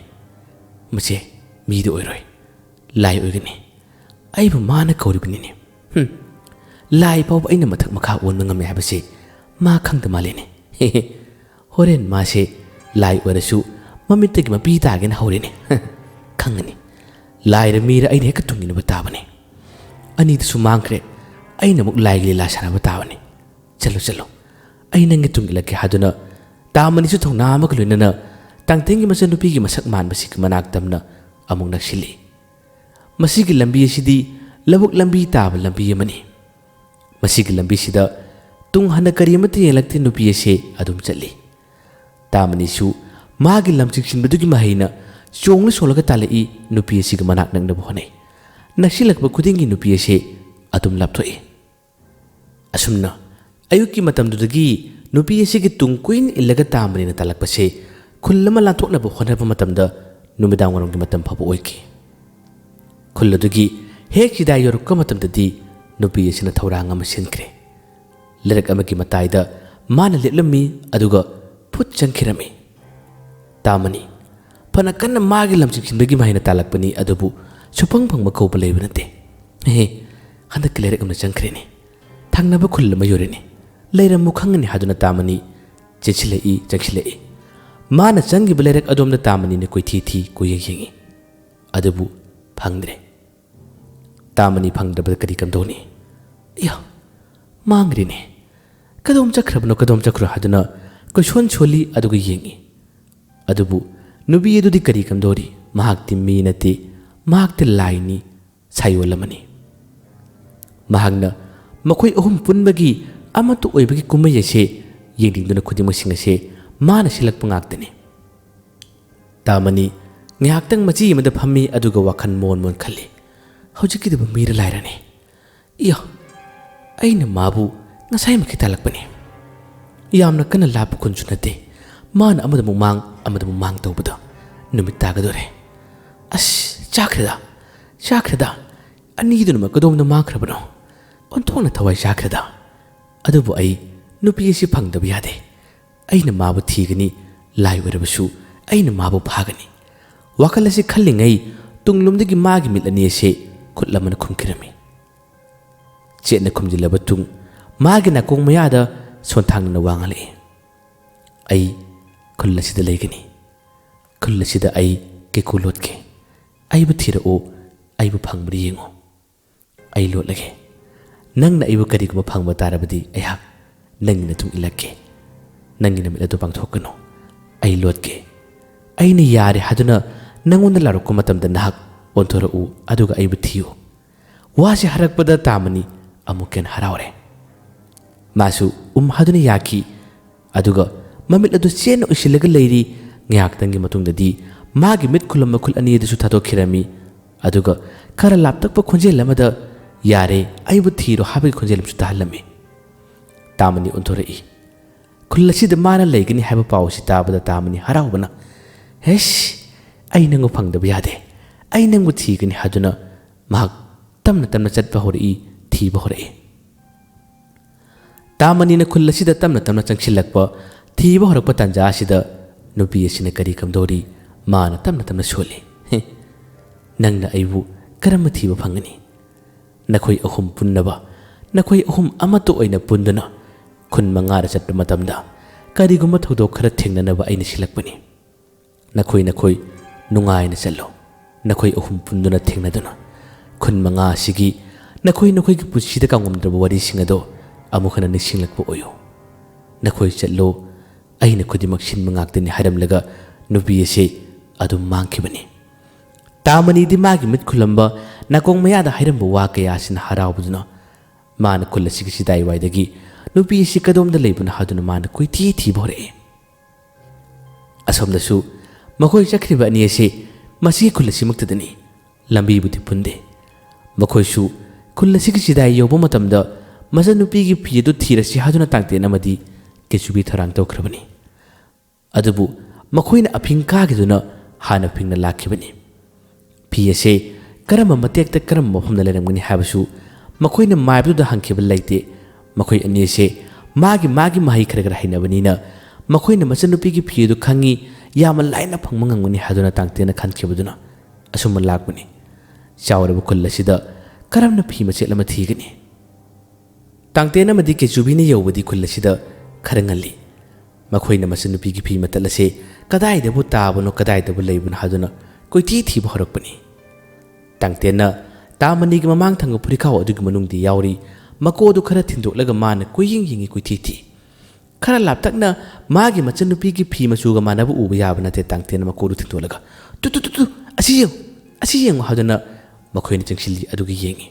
ꯃꯁꯦ ꯃꯤꯗꯤ ꯑꯣꯏꯔꯣꯏ ꯂꯥꯏ ꯑꯣꯏꯒꯅꯤ ꯑꯩꯕꯨ ꯃꯥꯅ ꯀꯧꯔꯤꯕꯅꯤꯅꯦ ꯂꯥꯏ ꯐꯥꯎꯕ ꯑꯩꯅ ꯃꯊꯛ ꯃꯈꯥ ꯑꯣꯟꯕ ꯉꯝꯃꯦ ꯍꯥꯏꯕꯁꯦ ꯃꯥ ꯈꯪꯗ ꯃꯥꯜꯂꯦꯅꯦ ꯍꯣꯔꯦꯟ ꯃꯥꯁꯦ ꯂꯥꯏ ꯑꯣꯏꯔꯁꯨ ꯃꯃꯤꯠꯇꯒꯤ ꯃꯄꯤ ꯇꯥꯒꯦꯅ ꯍꯧꯔꯦꯅꯦ ꯈꯪꯒꯅꯤ ꯂꯥꯏꯔ ꯃꯤꯔ ꯑꯩꯅ ꯍꯦꯛꯇ ꯇꯨꯡꯏꯟꯅꯕ ꯇꯥꯕꯅꯤ ꯑꯅꯤꯗꯨꯁꯨ ꯃꯥꯡꯈ꯭ꯔꯦ ꯑꯩꯅ ꯑꯃꯨꯛ ꯂꯥꯏꯒꯤ ꯂꯤꯂꯥ ꯁꯥꯟꯅꯕ ꯇꯥꯕꯅꯤ ꯆꯠꯂꯣ ꯑꯩ ꯅꯪꯒꯤ ꯇꯨꯡ ꯏꯜꯂꯛꯀꯦ ꯍꯥꯏꯗꯨꯅ ꯇꯥꯃꯅꯤꯁꯨ ꯊꯧꯅꯥ ꯑꯃꯒ ꯂꯣꯏꯅꯅ ꯇꯥꯡꯇꯦꯡꯒꯤ ꯃꯆꯟꯅꯨꯄꯤꯒꯤ ꯃꯁꯛ ꯃꯥꯟꯕꯁꯤꯒꯤ ꯃꯅꯥꯛ ꯇꯝꯅ ꯑꯃꯨꯛ ꯅꯛꯁꯤꯜꯂꯤ ꯃꯁꯤꯒꯤ ꯂꯝꯕꯤ ꯑꯁꯤꯗꯤ ꯂꯧꯕꯨꯛ ꯂꯝꯕꯤ ꯇꯥꯕ ꯂꯝꯕꯤ ꯑꯃꯅꯤ ꯃꯁꯤꯒꯤ ꯂꯝꯕꯤꯁꯤꯗ ꯇꯨꯡ ꯍꯟꯅ ꯀꯔꯤꯃꯠꯇ ꯌꯦꯡꯂꯛꯇꯦ ꯅꯨꯄꯤ ꯑꯁꯤ ꯑꯗꯨꯝ ꯆꯠꯂꯤ ꯇꯥꯃꯅꯤꯁꯨ ꯃꯥꯒꯤ ꯂꯝꯆꯤꯡꯁꯤꯟꯕꯗꯨꯒꯤ ꯃꯍꯩꯅ ꯆꯣꯡꯅ ꯁꯣꯜꯂꯒ ꯇꯥꯜꯂꯛꯏ ꯅꯨꯄꯤ ꯑꯁꯤꯒ ꯃꯅꯥꯛ ꯅꯛꯅꯕ ꯍꯣꯠꯅꯩ ꯅꯛꯁꯤꯜꯂꯛꯄ ꯈꯨꯗꯤꯡꯒꯤ ꯅꯨꯄꯤ ꯑꯁꯤ ꯑꯗꯨꯝ ꯂꯥꯞꯊꯣꯛꯏ ꯑꯁꯨꯝꯅ ꯑꯌꯨꯛꯀꯤ ꯃꯇꯝꯗꯨꯗꯒꯤ ꯅꯨꯄꯤ ꯑꯁꯤꯒꯤ ꯇꯨꯡ ꯀꯨꯏꯅ ꯏꯜꯂꯒ ꯇꯥꯃꯅꯤꯅ ꯇꯥꯜꯂꯛꯄꯁꯦ ꯈꯨꯜ ꯑꯃ ꯂꯥꯟꯊꯣꯛꯅꯕ ꯍꯣꯠꯅꯕ ꯃꯇꯝꯗ ꯅꯨꯃꯤꯗꯥꯡꯋꯥꯏꯔꯝꯒꯤ ꯃꯇꯝ ꯐꯥꯎꯕ ꯑꯣꯏꯈꯤ ꯈꯨꯜ ꯑꯗꯨꯒꯤ ꯍꯦꯛ ꯆꯤꯗꯥꯏ ꯌꯧꯔꯛꯄ ꯃꯇꯝꯗꯗꯤ ꯅꯨꯄꯤ ꯑꯁꯤꯅ ꯊꯧꯔꯥꯡ ꯑꯃ ꯁꯤꯟꯈ꯭ꯔꯦ ꯂꯩꯔꯛ ꯑꯃꯒꯤ ꯃꯇꯥꯏꯗ ꯃꯥꯅ ꯂꯦꯞꯂꯝꯃꯤ ꯑꯗꯨꯒ ꯐꯨꯠ ꯆꯪꯈꯤꯔꯝꯃꯤ ꯇꯥꯃꯅꯤ ꯐꯅ ꯀꯟꯅ ꯃꯥꯒꯤ ꯂꯝꯆꯤꯡꯁꯤꯟꯕꯒꯤ ꯃꯍꯩꯅ ꯇꯥꯜꯂꯛꯄꯅꯤ ꯑꯗꯨꯕꯨ ꯁꯨꯐꯪ ꯐꯪꯕ ꯀꯧꯕ ꯂꯩꯕ ꯅꯠꯇꯦ ꯍꯟꯗꯛꯀꯤ ꯂꯩꯔꯛ ꯑꯃꯅ ꯆꯪꯈ꯭ꯔꯦꯅꯦ ꯊꯪꯅꯕ ꯈꯨꯜ ꯑꯃ ꯌꯧꯔꯦꯅꯦ ꯂꯩꯔꯝꯃꯨ ꯈꯪꯒꯅꯤ ꯍꯥꯏꯗꯨꯅ ꯇꯥꯃꯅꯤ ꯆꯦꯟꯁꯤꯜꯂꯛꯏ ꯆꯪꯁꯤꯜꯂꯛꯏ ꯃꯥꯅ ꯆꯪꯈꯤꯕ ꯂꯩꯔꯛ ꯑꯗꯣꯝꯗ ꯇꯥꯃꯅꯤꯅ ꯀꯣꯏꯊꯤ ꯊꯤ ꯀꯣꯏꯌꯦꯡ ꯌꯦꯡꯉꯤ ꯑꯗꯨꯕꯨ ꯐꯪꯗ꯭ꯔꯦ ꯇꯥꯃꯅꯤ ꯐꯪꯗ꯭ꯔꯕꯗ ꯀꯔꯤ ꯀꯝꯗꯧꯅꯤ ꯏꯌꯥ ꯃꯥꯡꯈ꯭ꯔꯦꯅꯦ ꯀꯗꯣꯝ ꯆꯠꯈ꯭ꯔꯣ ꯍꯥꯏꯗꯨꯅ ꯀꯣꯏꯁꯣꯟ ꯁꯣꯜꯂꯤ ꯑꯗꯨꯒ ꯌꯦꯡꯉꯤ ꯑꯗꯨꯕꯨ ꯅꯨꯄꯤ ꯑꯗꯨꯗꯤ ꯀꯔꯤ ꯀꯝꯗꯧꯔꯤ ꯃꯍꯥꯛꯇꯤ ꯃꯤ ꯅꯠꯇꯦ ꯃꯍꯥꯛꯇꯤ ꯂꯥꯏꯅꯤ ꯁꯥꯌꯣꯜ ꯑꯃꯅꯤ ꯃꯍꯥꯛꯅ ꯃꯈꯣꯏ ꯑꯍꯨꯝ ꯄꯨꯟꯕꯒꯤ ꯑꯃꯠꯇ ꯑꯣꯏꯕꯒꯤ ꯀꯨꯝꯍꯩ ꯑꯁꯤ ꯌꯦꯡꯅꯤꯡꯗꯨꯅ ꯈꯨꯗꯤꯡꯃꯛꯁꯤꯡ ꯑꯁꯤ ꯃꯥꯅ ꯁꯤꯜꯂꯛꯄ ꯉꯥꯛꯇꯅꯤ ꯇꯥꯃꯅꯤ ꯉꯥꯏꯍꯥꯛꯇꯪ ꯃꯆꯤ ꯑꯃꯗ ꯐꯝꯃꯤ ꯑꯗꯨꯒ ꯋꯥꯈꯜ ꯃꯣꯟ ꯃꯣꯟ ꯈꯜꯂꯤ ꯍꯧꯖꯤꯛꯀꯤꯗꯨꯕꯨ ꯃꯤꯔ ꯂꯥꯏꯔꯅꯤ ꯏꯌꯥ ꯑꯩꯅ ꯃꯥꯕꯨ ꯉꯁꯥꯏꯃꯛꯀꯤ ꯇꯥꯜꯂꯛꯄꯅꯤ ꯌꯥꯝꯅ ꯀꯟꯅ ꯂꯥꯞꯄ ꯈꯨꯟꯁꯨ ꯅꯠꯇꯦ ꯃꯥꯅ ꯑꯃꯗꯃꯨꯛ ꯃꯥꯡ ꯇꯧꯕꯗ ꯅꯨꯃꯤꯠ ꯇꯥꯒꯗꯣꯔꯦ ꯑꯁ ꯆꯥꯈ꯭ꯔꯦꯗ ꯑꯅꯤꯗꯨꯅꯃꯛ ꯀꯗꯣꯝꯗ ꯃꯥꯡꯈ꯭ꯔꯕꯅꯣ ꯑꯣꯟꯊꯣꯛꯅ ꯊꯋꯥꯏ ꯆꯥꯈ꯭ꯔꯦꯗ ꯑꯗꯨꯕꯨ ꯑꯩ ꯅꯨꯄꯤ ꯑꯁꯤ ꯐꯪꯗꯕ ꯌꯥꯗꯦ ꯑꯩꯅ ꯃꯥꯕꯨ ꯊꯤꯒꯅꯤ ꯂꯥꯏ ꯑꯣꯏꯔꯕꯁꯨ ꯑꯩꯅ ꯃꯥꯕꯨ ꯐꯥꯒꯅꯤ ꯋꯥꯈꯜ ꯑꯁꯤ ꯈꯜꯂꯤꯉꯩ ꯇꯨꯡꯂꯣꯝꯗꯒꯤ ꯃꯥꯒꯤ ꯃꯤꯠ ꯑꯅꯤ ꯑꯁꯤ ꯈꯨꯠ ꯑꯃꯅ ꯈꯨꯝꯈꯤꯔꯝꯃꯤ ꯆꯦꯠꯅ ꯈꯨꯝꯖꯤꯜꯂꯕ ꯇꯨꯡ ꯃꯥꯒꯤ ꯅꯥꯀꯣꯡ ꯃꯌꯥꯗ ꯁꯣꯟꯊꯥꯡꯅꯅ ꯋꯥ ꯉꯥꯡꯂꯛꯏ ꯑꯩ ꯈꯨꯜ ꯑꯁꯤꯗ ꯂꯩꯒꯅꯤ ꯈꯨꯜ ꯑꯁꯤꯗ ꯑꯩ ꯀꯩꯀꯨ ꯂꯣꯠꯀꯦ ꯑꯩꯕꯨ ꯊꯤꯔꯛꯎ ꯑꯩꯕꯨ ꯐꯪꯕ꯭ꯔꯥ ꯌꯦꯡꯉꯨ ꯑꯩ ꯂꯣꯠꯂꯒꯦ ꯅꯪꯅ ꯑꯩꯕꯨ ꯀꯔꯤꯒꯨꯝꯕ ꯐꯪꯕ ꯇꯥꯔꯕꯗꯤ ꯑꯩꯍꯥꯛ ꯅꯪꯒꯤ ꯅꯇꯨꯡ ꯏꯜꯂꯛꯀꯦ ꯅꯪꯒꯤ ꯅꯨꯃꯤꯠ ꯑꯗꯨ ꯄꯥꯡꯊꯣꯛꯀꯅꯨ ꯑꯩ ꯂꯣꯠꯀꯦ ꯑꯩꯅ ꯌꯥꯔꯦ ꯍꯥꯏꯗꯨꯅ ꯅꯪꯉꯣꯟꯗ ꯂꯥꯎꯔꯛꯄ ꯃꯇꯝꯗ ꯅꯍꯥꯛ ꯑꯣꯟꯊꯣꯔꯛꯎ ꯑꯗꯨꯒ ꯑꯩꯕꯨ ꯊꯤꯌꯨ ꯋꯥꯁꯤ ꯍꯥꯏꯔꯛꯄꯗ ꯇꯥꯃꯅꯤ ꯑꯃꯨꯛ ꯍꯦꯟꯅ ꯍꯔꯥꯎꯔꯦ ꯃꯥꯁꯨ ꯍꯥꯏꯗꯨꯅ ꯌꯥꯈꯤ ꯑꯗꯨꯒ ꯃꯃꯤꯠ ꯑꯗꯨ ꯆꯦꯟꯅ ꯎꯏꯁꯤꯜꯂꯒ ꯂꯩꯔꯤ ꯉꯥꯏꯍꯥꯛꯇꯪꯒꯤ ꯃꯇꯨꯡꯗꯗꯤ ꯃꯥꯒꯤ ꯃꯤꯠ ꯈꯨꯂꯝꯕ ꯈꯨꯠ ꯑꯅꯤ ꯑꯗꯨꯁꯨ ꯊꯥꯗꯣꯛꯈꯤꯔꯝꯃꯤ ꯑꯗꯨꯒ ꯈꯔ ꯂꯥꯞꯇꯛꯄ ꯈꯣꯟꯖꯦꯜ ꯑꯃꯗ ꯌꯥꯔꯦ ꯑꯩꯕꯨ ꯊꯤꯔꯣ ꯍꯥꯏꯕꯒꯤ ꯈꯣꯟꯖꯦꯜ ꯑꯃꯁꯨ ꯇꯥꯍꯜꯂꯝꯃꯤ ꯇꯥꯃꯅꯤ ꯑꯣꯟꯊꯣꯔꯛꯏ ꯈꯨꯜ ꯑꯁꯤꯗ ꯃꯥꯅ ꯂꯩꯒꯅꯤ ꯍꯥꯏꯕ ꯄꯥꯎ ꯑꯁꯤ ꯇꯥꯕꯗ ꯇꯥꯃꯅꯤ ꯍꯔꯥꯎꯕꯅ ꯍꯦꯁ ꯑꯩ ꯅꯪꯕꯨ ꯐꯪꯗꯕ ꯌꯥꯗꯦ ꯑꯩ ꯅꯪꯕꯨ ꯊꯤꯒꯅꯤ ꯍꯥꯏꯗꯨꯅ ꯃꯍꯥꯛ ꯇꯞꯅ ꯇꯞꯅ ꯆꯠꯄ ꯍꯧꯔꯛꯏ ꯊꯤꯕ ꯍꯧꯔꯛꯏ ꯇꯥꯃꯅꯤꯅ ꯈꯨꯜ ꯑꯁꯤꯗ ꯇꯞꯅ ꯇꯞꯅ ꯆꯪꯁꯤꯜꯂꯛꯄ ꯊꯤꯕ ꯍꯧꯔꯛꯄ ꯇꯥꯟꯖꯥ ꯑꯁꯤꯗ ꯅꯨꯄꯤ ꯑꯁꯤꯅ ꯀꯔꯤ ꯀꯝꯗꯧꯔꯤ ꯃꯥꯅ ꯇꯞꯅ ꯇꯞꯅ ꯁꯣꯜꯂꯤ ꯅꯪꯅ ꯑꯩꯕꯨ ꯀꯔꯝꯕ ꯊꯤꯕ ꯐꯪꯒꯅꯤ ꯅꯈꯣꯏ ꯑꯍꯨꯝ ꯄꯨꯟꯅꯕ ꯅꯈꯣꯏ ꯑꯍꯨꯝ ꯑꯃꯠꯇ ꯑꯣꯏꯅ ꯄꯨꯟꯗꯨꯅ ꯈꯨꯟ ꯃꯉꯥꯗ ꯆꯠꯄ ꯃꯇꯝꯗ ꯀꯔꯤꯒꯨꯝꯕ ꯊꯧꯗꯣꯛ ꯈꯔ ꯊꯦꯡꯅꯅꯕ ꯑꯩꯅ ꯁꯤꯜꯂꯛꯄꯅꯤ ꯅꯈꯣꯏ ꯅꯨꯡꯉꯥꯏꯅ ꯆꯠꯂꯣ ꯅꯈꯣꯏ ꯑꯍꯨꯝ ꯄꯨꯟꯗꯨꯅ ꯊꯦꯡꯅꯗꯨꯅ ꯈꯨꯟ ꯃꯉꯥ ꯑꯁꯤꯒꯤ ꯅꯈꯣꯏꯒꯤ ꯄꯨꯟꯁꯤꯗ ꯀꯥꯎꯉꯝꯗ꯭ꯔꯕ ꯋꯥꯔꯤꯁꯤꯡ ꯑꯗꯣ ꯑꯃꯨꯛ ꯍꯟꯅ ꯅꯤꯡꯁꯤꯡꯂꯛꯄ ꯑꯣꯏꯌꯨ ꯅꯈꯣꯏ ꯆꯠꯂꯣ ꯑꯩꯅ ꯈꯨꯗꯤꯡꯃꯛ ꯁꯤꯟꯕ ꯉꯥꯛꯇꯅꯤ ꯍꯥꯏꯔꯝꯂꯒ ꯅꯨꯄꯤ ꯑꯁꯤ ꯑꯗꯨꯝ ꯃꯥꯡꯈꯤꯕꯅꯤ ꯇꯥꯃꯅꯤꯗꯤ ꯃꯥꯒꯤ ꯃꯤꯠ ꯈꯨꯜꯂꯝꯕ ꯅꯥꯀꯣꯡ ꯃꯌꯥꯗ ꯍꯥꯏꯔꯝꯕ ꯋꯥ ꯀꯌꯥ ꯑꯁꯤꯅ ꯍꯔꯥꯎꯕꯗꯨꯅ ꯃꯥꯅ ꯈꯨꯜ ꯑꯁꯤꯒꯤ ꯆꯤꯗꯥꯏꯋꯥꯏꯗꯒꯤ ꯅꯨꯄꯤ ꯑꯁꯤ ꯀꯗꯣꯝꯗ ꯂꯩꯕꯅꯣ ꯍꯥꯏꯗꯨꯅ ꯃꯥꯅ ꯀꯣꯏꯊꯤ ꯊꯤꯕ ꯍꯧꯔꯛꯏ ꯑꯁꯣꯝꯗꯁꯨ ꯃꯈꯣꯏ ꯆꯠꯈ꯭ꯔꯤꯕ ꯑꯅꯤ ꯑꯁꯤ ꯃꯁꯤꯒꯤ ꯈꯨꯜ ꯑꯁꯤꯃꯛꯇꯗꯅꯤ ꯂꯝꯕꯤꯕꯨꯗꯤ ꯄꯨꯟꯗꯦ ꯃꯈꯣꯏꯁꯨ ꯈꯨꯜ ꯑꯁꯤꯒꯤ ꯆꯤꯗꯥꯏ ꯌꯧꯕ ꯃꯇꯝꯗ ꯃꯆꯟꯅꯨꯄꯤꯒꯤ ꯐꯤ ꯑꯗꯨ ꯊꯤꯔꯁꯤ ꯍꯥꯏꯗꯨꯅ ꯇꯥꯡꯇꯦꯟ ꯑꯃꯗꯤ ꯀꯦꯆꯨꯕꯤ ꯊꯧꯔꯥꯡ ꯇꯧꯈ꯭ꯔꯕꯅꯤ ꯑꯗꯨꯕꯨ ꯃꯈꯣꯏꯅ ꯑꯐꯤꯡ ꯀꯥꯈꯤꯗꯨꯅ ꯍꯥꯟꯅ ꯐꯤꯡꯅ ꯂꯥꯛꯈꯤꯕꯅꯤ ꯐꯤ ꯑꯁꯤ ꯀꯔꯝꯕ ꯃꯇꯦꯛꯇ ꯀꯔꯝꯕ ꯃꯐꯝꯗ ꯂꯩꯔꯝꯒꯅꯤ ꯍꯥꯏꯕꯁꯨ ꯃꯈꯣꯏꯅ ꯃꯥꯏꯕꯗꯨꯗ ꯍꯪꯈꯤꯕ ꯂꯩꯇꯦ ꯃꯈꯣꯏ ꯑꯅꯤ ꯑꯁꯤ ꯃꯥꯒꯤ ꯃꯍꯩ ꯈꯔ ꯍꯩꯅꯕꯅꯤꯅ ꯃꯈꯣꯏꯅ ꯃꯆꯟꯅꯨꯄꯤꯒꯤ ꯐꯤ ꯑꯗꯨ ꯈꯪꯉꯤ ꯌꯥꯝꯅ ꯂꯥꯏꯅ ꯐꯪꯕ ꯉꯝꯒꯅꯤ ꯍꯥꯏꯗꯨꯅ ꯇꯥꯡꯇꯦꯟꯅ ꯈꯟꯈꯤꯕꯗꯨꯅ ꯑꯁꯨꯝꯅ ꯂꯥꯛꯄꯅꯤ ꯆꯥꯎꯔꯕ ꯈꯨꯜ ꯑꯁꯤꯗ ꯀꯔꯝꯅ ꯐꯤ ꯃꯆꯦꯠ ꯑꯃ ꯊꯤꯒꯅꯤ ꯇꯥꯡꯇꯦꯟ ꯑꯃꯗꯤ ꯀꯦꯆꯨꯕꯤꯅ ꯌꯧꯕꯗꯤ ꯈꯨꯜ ꯑꯁꯤꯗ ꯈꯔ ꯉꯜꯂꯤ ꯃꯈꯣꯏꯅ ꯃꯆꯟꯅꯨꯄꯤꯒꯤ ꯐꯤ ꯃꯇꯠ ꯑꯁꯤ ꯀꯗꯥꯏꯗꯕꯨ ꯇꯥꯕꯅꯣ ꯀꯗꯥꯏꯗꯕꯨ ꯂꯩꯕꯅꯣ ꯍꯥꯏꯗꯨꯅ ꯀꯣꯏꯊꯤ ꯊꯤꯕ ꯍꯧꯔꯛꯄꯅꯤ ꯇꯥꯡꯇꯦꯟꯅ ꯇꯥꯃꯅꯤꯒꯤ ꯃꯃꯥꯡ ꯊꯪꯕ ꯐꯨꯔꯤꯈꯥꯎ ꯑꯗꯨꯒꯤ ꯃꯅꯨꯡꯗ ꯌꯥꯎꯔꯤ ꯃꯀꯣꯗꯨ ꯈꯔ ꯊꯤꯟꯗꯣꯛꯂꯒ ꯃꯥꯅ ꯀꯣꯏꯌꯦꯡ ꯌꯦꯡꯉꯤ ꯀꯣꯏꯊꯤ ꯊꯤ ꯈꯔ ꯂꯥꯞꯇꯛꯅ ꯃꯥꯒꯤ ꯃꯆꯟꯅꯨꯄꯤꯒꯤ ꯐꯤ ꯃꯆꯨꯒ ꯃꯥꯟꯅꯕ ꯎꯕ ꯌꯥꯕ ꯅꯠꯇꯦ ꯇꯥꯡꯇꯦꯟꯅ ꯃꯀꯣꯗꯨ ꯊꯤꯟꯗꯣꯛꯂꯒ ꯇꯨ ꯑꯁꯤ ꯌꯦꯡꯉꯨ ꯍꯥꯏꯗꯨꯅ ꯃꯈꯣꯏꯅ ꯆꯪꯁꯤꯜꯂꯤ ꯑꯗꯨꯒ ꯌꯦꯡꯉꯤ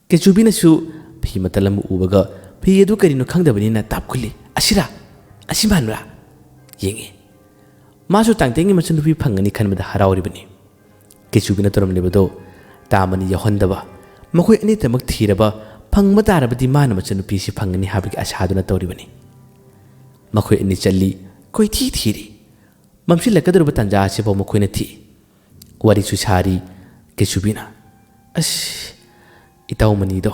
ꯀꯦꯆꯨꯕꯤꯅꯁꯨ ꯐꯤ ꯃꯇꯜ ꯑꯃ ꯎꯕꯒ ꯐꯤ ꯑꯗꯨ ꯀꯔꯤꯅꯣ ꯈꯪꯗꯕꯅꯤꯅ ꯇꯥꯞꯈꯨꯜꯂꯤ ꯑꯁꯤ ꯃꯥꯟꯕ꯭ꯔꯥ ꯌꯦꯡꯉꯤ ꯃꯥꯁꯨ ꯇꯥꯡꯇꯦꯟꯒꯤ ꯃꯆꯟꯅꯨꯄꯤ ꯐꯪꯒꯅꯤ ꯈꯟꯕꯗ ꯍꯔꯥꯎꯔꯤꯕꯅꯤ ꯀꯦꯆꯨꯕꯤꯅ ꯇꯧꯔꯝꯂꯤꯕꯗꯣ ꯇꯥꯃꯅꯤ ꯌꯥꯎꯍꯟꯗꯕ ꯃꯈꯣꯏ ꯑꯅꯤꯇꯃꯛ ꯊꯤꯔꯕ ꯐꯪꯕ ꯇꯥꯔꯕꯗꯤ ꯃꯥꯅ ꯃꯆꯟꯅꯨꯄꯤꯁꯤ ꯐꯪꯒꯅꯤ ꯍꯥꯏꯕꯒꯤ ꯑꯁꯥꯗꯨꯅ ꯇꯧꯔꯤꯕꯅꯤ ꯃꯈꯣꯏ ꯑꯅꯤ ꯆꯠꯂꯤ ꯀꯣꯏꯊꯤ ꯊꯤꯔꯤ ꯃꯝꯁꯤꯜꯂꯛꯀꯗꯧꯔꯤꯕ ꯇꯥꯟꯖꯥ ꯑꯁꯤꯐꯥꯎ ꯃꯈꯣꯏꯅ ꯊꯤ ꯋꯥꯔꯤꯁꯨ ꯁꯥꯔꯤ ꯀꯦꯆꯨꯕꯤꯅ ꯏꯇꯥꯎꯃꯅꯤꯗꯣ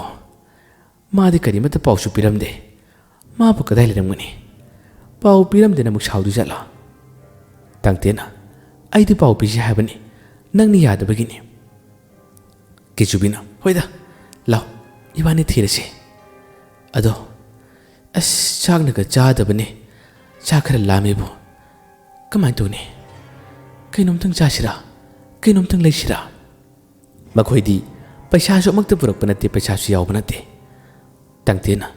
ꯃꯥꯗꯤ ꯀꯔꯤꯃꯠꯇ ꯄꯥꯎꯁꯨ ꯄꯤꯔꯝꯗꯦ ꯃꯥꯕꯨ ꯀꯗꯥꯏ ꯂꯩꯔꯝꯒꯅꯤ ꯄꯥꯎ ꯄꯤꯔꯝꯗꯦꯅ ꯑꯃꯨꯛ ꯁꯥꯎꯗꯨ ꯆꯠꯂꯣ ꯇꯥꯡꯇꯦꯟꯅ ꯑꯩꯗꯤ ꯄꯥꯎ ꯄꯤꯁꯤ ꯍꯥꯏꯕꯅꯤ ꯅꯪꯅ ꯌꯥꯗꯕꯒꯤꯅꯤ ꯀꯦꯆꯨꯕꯤꯅ ꯍꯣꯏꯗ ꯂꯥꯎ ꯏꯕꯥꯅꯤ ꯊꯤꯔꯁꯤ ꯑꯗꯣ ꯆꯥꯛꯅꯒ ꯆꯥꯗꯕꯅꯤ ꯆꯥ ꯈꯔ ꯂꯥꯝꯃꯦꯕꯨ ꯀꯃꯥꯏꯅ ꯇꯧꯅꯤ ꯀꯩꯅꯣꯝꯇꯪ ꯆꯥꯁꯤꯔꯥ ꯀꯩꯅꯣꯝꯇꯪ ꯂꯩꯁꯤꯔꯥ ꯃꯈꯣꯏꯗꯤ ꯄꯩꯁꯥꯁꯨ ꯑꯃꯛꯇ ꯄꯨꯔꯛꯄ ꯅꯠꯇꯦ ꯄꯩꯁꯥꯁꯨ ꯌꯥꯎꯕ ꯅꯠꯇꯦ ꯇꯥꯡꯇꯦꯟꯅ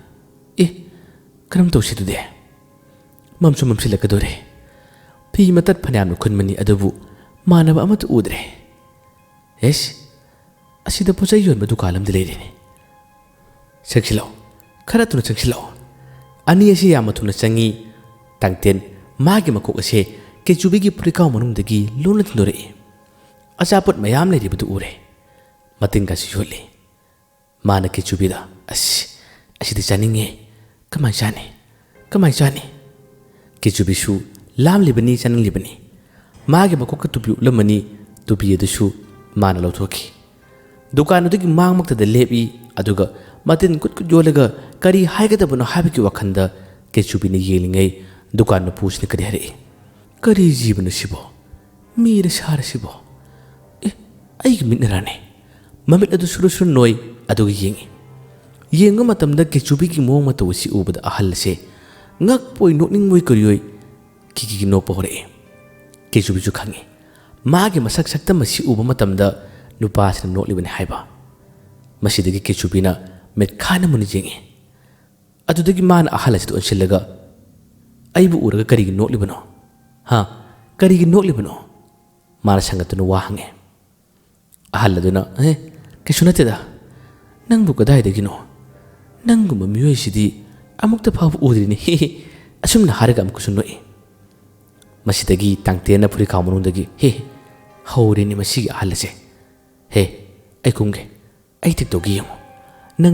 ꯀꯔꯝ ꯇꯧꯁꯤꯗꯨꯗꯤ ꯃꯝꯁꯨ ꯃꯝꯁꯤꯜꯂꯛꯀꯗꯣꯔꯦ ꯐꯤ ꯃꯇꯠ ꯐꯅꯌꯥꯝꯅ ꯈꯨꯟꯕꯅꯤ ꯑꯗꯨꯕꯨ ꯃꯥꯟꯅꯕ ꯑꯃꯠꯇ ꯎꯗ꯭ꯔꯦ ꯑꯁꯤꯗ ꯄꯣꯠꯆꯩ ꯌꯣꯟꯕ ꯗꯨꯀꯥꯟ ꯑꯃꯗꯤ ꯂꯩꯔꯤꯅꯤ ꯆꯪꯁꯤꯜꯂꯛꯑꯣ ꯈꯔ ꯊꯨꯅ ꯆꯪꯁꯤꯜꯂꯛꯑꯣ ꯑꯅꯤ ꯑꯁꯤ ꯌꯥꯝꯅ ꯊꯨꯅ ꯆꯪꯉꯤ ꯇꯥꯡꯇꯦꯟ ꯃꯥꯒꯤ ꯃꯀꯣꯛ ꯑꯁꯦ ꯀꯦꯆꯨꯕꯤꯒꯤ ꯐꯨꯔꯤꯀꯥꯎ ꯃꯅꯨꯡꯗꯒꯤ ꯂꯣꯟꯅ ꯊꯤꯟꯗꯣꯔꯛꯏ ꯑꯆꯥꯄꯣꯠ ꯃꯌꯥꯝ ꯂꯩꯔꯤꯕꯗꯨ ꯎꯔꯦ ꯃꯇꯤꯟꯒꯁꯨ ꯌꯣꯠꯂꯤ ꯃꯥꯅ ꯀꯦꯆꯨꯕꯤꯗ ꯑꯁꯤꯗꯤ ꯆꯥꯅꯤꯡꯉꯦ ꯀꯃꯥꯏ ꯆꯥꯅꯤ ꯀꯦꯆꯨꯕꯤꯁꯨ ꯂꯥꯝꯂꯤꯕꯅꯤ ꯆꯥꯅꯤꯡꯂꯤꯕꯅꯤ ꯃꯥꯒꯤ ꯃꯀꯣꯛꯀ ꯇꯨꯄꯤ ꯎꯞꯂꯝꯃꯅꯤ ꯇꯨꯄꯤ ꯑꯗꯨꯁꯨ ꯃꯥꯅ ꯂꯧꯊꯣꯛꯈꯤ ꯗꯨꯀꯥꯟ ꯑꯗꯨꯒꯤ ꯃꯥꯡꯃꯛꯇꯗ ꯂꯦꯞꯏ ꯑꯗꯨꯒ ꯃꯇꯤꯟ ꯀꯨꯠ ꯌꯣꯜꯂꯒ ꯀꯔꯤ ꯍꯥꯏꯒꯗꯕꯅꯣ ꯍꯥꯏꯕꯒꯤ ꯋꯥꯈꯜꯗ ꯀꯦꯆꯨꯕꯤꯅ ꯌꯦꯡꯂꯤꯉꯩ ꯗꯨꯀꯥꯟ ꯃꯄꯨꯁꯤꯅ ꯀꯔꯤ ꯍꯥꯏꯔꯛꯏ ꯀꯔꯤ ꯖꯤꯕꯅꯣ ꯁꯤꯕꯣ ꯃꯤꯔ ꯁꯥꯔ ꯁꯤꯕꯣ ꯑꯩꯒꯤ ꯃꯤꯠꯅꯔꯥꯅꯦ ꯃꯃꯤꯠ ꯑꯗꯨ ꯁꯨꯔꯨ ꯅꯣꯏ ꯑꯗꯨꯒ ꯌꯦꯡꯕ ꯃꯇꯝꯗ ꯀꯦꯆꯨꯕꯤꯒꯤ ꯃꯑꯣꯡ ꯃꯇꯧ ꯑꯁꯤ ꯎꯕꯗ ꯑꯍꯜ ꯑꯁꯦ ꯉꯛꯄꯣꯏ ꯅꯣꯛꯅꯤꯡꯕꯣꯏ ꯀꯔꯤꯑꯣꯏ ꯀꯤꯀꯤ ꯅꯣꯛꯄ ꯍꯧꯔꯛꯏ ꯀꯦꯆꯨꯕꯤꯁꯨ ꯈꯪꯉꯤ ꯃꯥꯒꯤ ꯃꯁꯛ ꯁꯛꯇꯝ ꯑꯁꯤ ꯎꯕ ꯃꯇꯝꯗ ꯅꯨꯄꯥꯁꯤꯅ ꯅꯣꯛꯂꯤꯕꯅꯤ ꯍꯥꯏꯕ ꯃꯁꯤꯗꯒꯤ ꯀꯦꯆꯨꯕꯤꯅ ꯃꯤꯠꯈꯥꯏꯅ ꯃꯨꯟꯅ ꯌꯦꯡꯉꯤ ꯑꯗꯨꯗꯒꯤ ꯃꯥꯅ ꯑꯍꯜ ꯑꯁꯤꯗ ꯑꯣꯟꯁꯤꯜꯂꯒ ꯑꯩꯕꯨ ꯎꯔꯒ ꯀꯔꯤꯒꯤ ꯅꯣꯛꯂꯤꯕꯅꯣ ꯀꯔꯤꯒꯤ ꯅꯣꯛꯂꯤꯕꯅꯣ ꯃꯥꯅ ꯁꯪꯒꯠꯇꯨꯅ ꯋꯥ ꯍꯪꯉꯦ ꯑꯍꯜ ꯑꯗꯨꯅ ꯀꯩꯁꯨ ꯅꯠꯇꯦꯗ ꯅꯪꯕꯨ ꯀꯗꯥꯏꯗꯒꯤꯅꯣ ꯅꯪꯒꯨꯝꯕ ꯃꯤꯑꯣꯏꯁꯤꯗꯤ ꯑꯃꯨꯛꯇ ꯐꯥꯎꯕ ꯎꯗ꯭ꯔꯤꯅꯤ ꯑꯁꯨꯝꯅ ꯍꯥꯏꯔꯒ ꯑꯃꯨꯛꯀꯁꯨ ꯅꯣꯛꯏ ꯃꯁꯤꯗꯒꯤ ꯇꯥꯡꯇꯦꯟꯅ ꯐꯨꯔꯤꯈꯥꯎ ꯃꯅꯨꯡꯗꯒꯤ ꯍꯧꯔꯦꯅꯤ ꯃꯁꯤꯒꯤ ꯑꯍꯜ ꯑꯁꯦ ꯑꯩ ꯀꯨꯝꯒꯦ ꯑꯩ ꯇꯧꯒꯦ ꯌꯦꯡꯉꯨ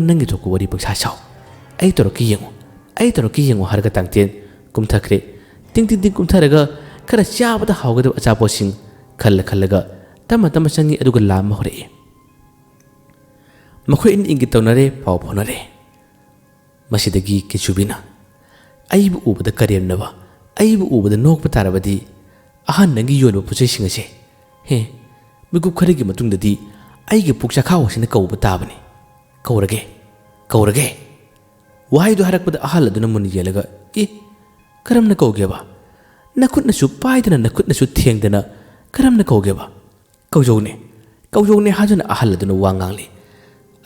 ꯅꯪꯒꯤ ꯊꯣꯛꯄ ꯋꯥꯔꯤ ꯄꯪꯁꯥ ꯁꯥꯎ ꯑꯩ ꯇꯧꯔꯛꯀꯦ ꯌꯦꯡꯉꯨ ꯍꯥꯏꯔꯒ ꯇꯥꯡꯇꯦꯟ ꯀꯨꯝꯊꯈ꯭ꯔꯦ ꯇꯤꯡ ꯀꯨꯝꯊꯔꯒ ꯈꯔ ꯆꯥꯕꯗ ꯍꯥꯎꯒꯗꯕ ꯑꯆꯥꯄꯣꯠꯁꯤꯡ ꯈꯜꯂꯒ ꯇꯞꯅ ꯆꯪꯉꯤ ꯑꯗꯨꯒ ꯂꯥꯝꯕ ꯍꯧꯔꯛꯏ ꯃꯈꯣꯏ ꯑꯅꯤ ꯏꯪꯒꯤꯠ ꯇꯧꯅꯔꯦ ꯄꯥꯎ ꯐꯥꯎꯅꯔꯦ ꯃꯁꯤꯗꯒꯤ ꯀꯦꯆꯨꯕꯤꯅ ꯑꯩꯕꯨ ꯎꯕꯗ ꯀꯔꯦꯝꯅꯕ ꯑꯩꯕꯨ ꯎꯕꯗ ꯅꯣꯛꯄ ꯇꯥꯔꯕꯗꯤ ꯑꯍꯟ ꯅꯪꯒꯤ ꯌꯣꯟꯕ ꯄꯣꯠꯆꯩꯁꯤꯡ ꯑꯁꯦ ꯃꯤꯀꯨꯞ ꯈꯔꯒꯤ ꯃꯇꯨꯡꯗꯗꯤ ꯑꯩꯒꯤ ꯄꯨꯛ ꯆꯈꯥꯎ ꯑꯁꯤꯅ ꯀꯧꯕ ꯇꯥꯕꯅꯤ ꯀꯧꯔꯒꯦ ꯋꯥꯍꯩꯗꯨ ꯍꯥꯏꯔꯛꯄꯗ ꯑꯍꯜ ꯑꯗꯨꯅ ꯃꯨꯟꯅ ꯌꯦꯡꯂꯒ ꯀꯔꯝꯅ ꯀꯧꯒꯦꯕ ꯅꯈꯨꯠꯅꯁꯨ ꯄꯥꯏꯗꯅ ꯅꯈꯨꯠꯅꯁꯨ ꯊꯦꯡꯗꯅ ꯀꯔꯝꯅ ꯀꯧꯒꯦꯕ ꯀꯧꯖꯧꯅꯦ ꯍꯥꯏꯗꯨꯅ ꯑꯍꯜ ꯑꯗꯨꯅ ꯋꯥ ꯉꯥꯡꯂꯤ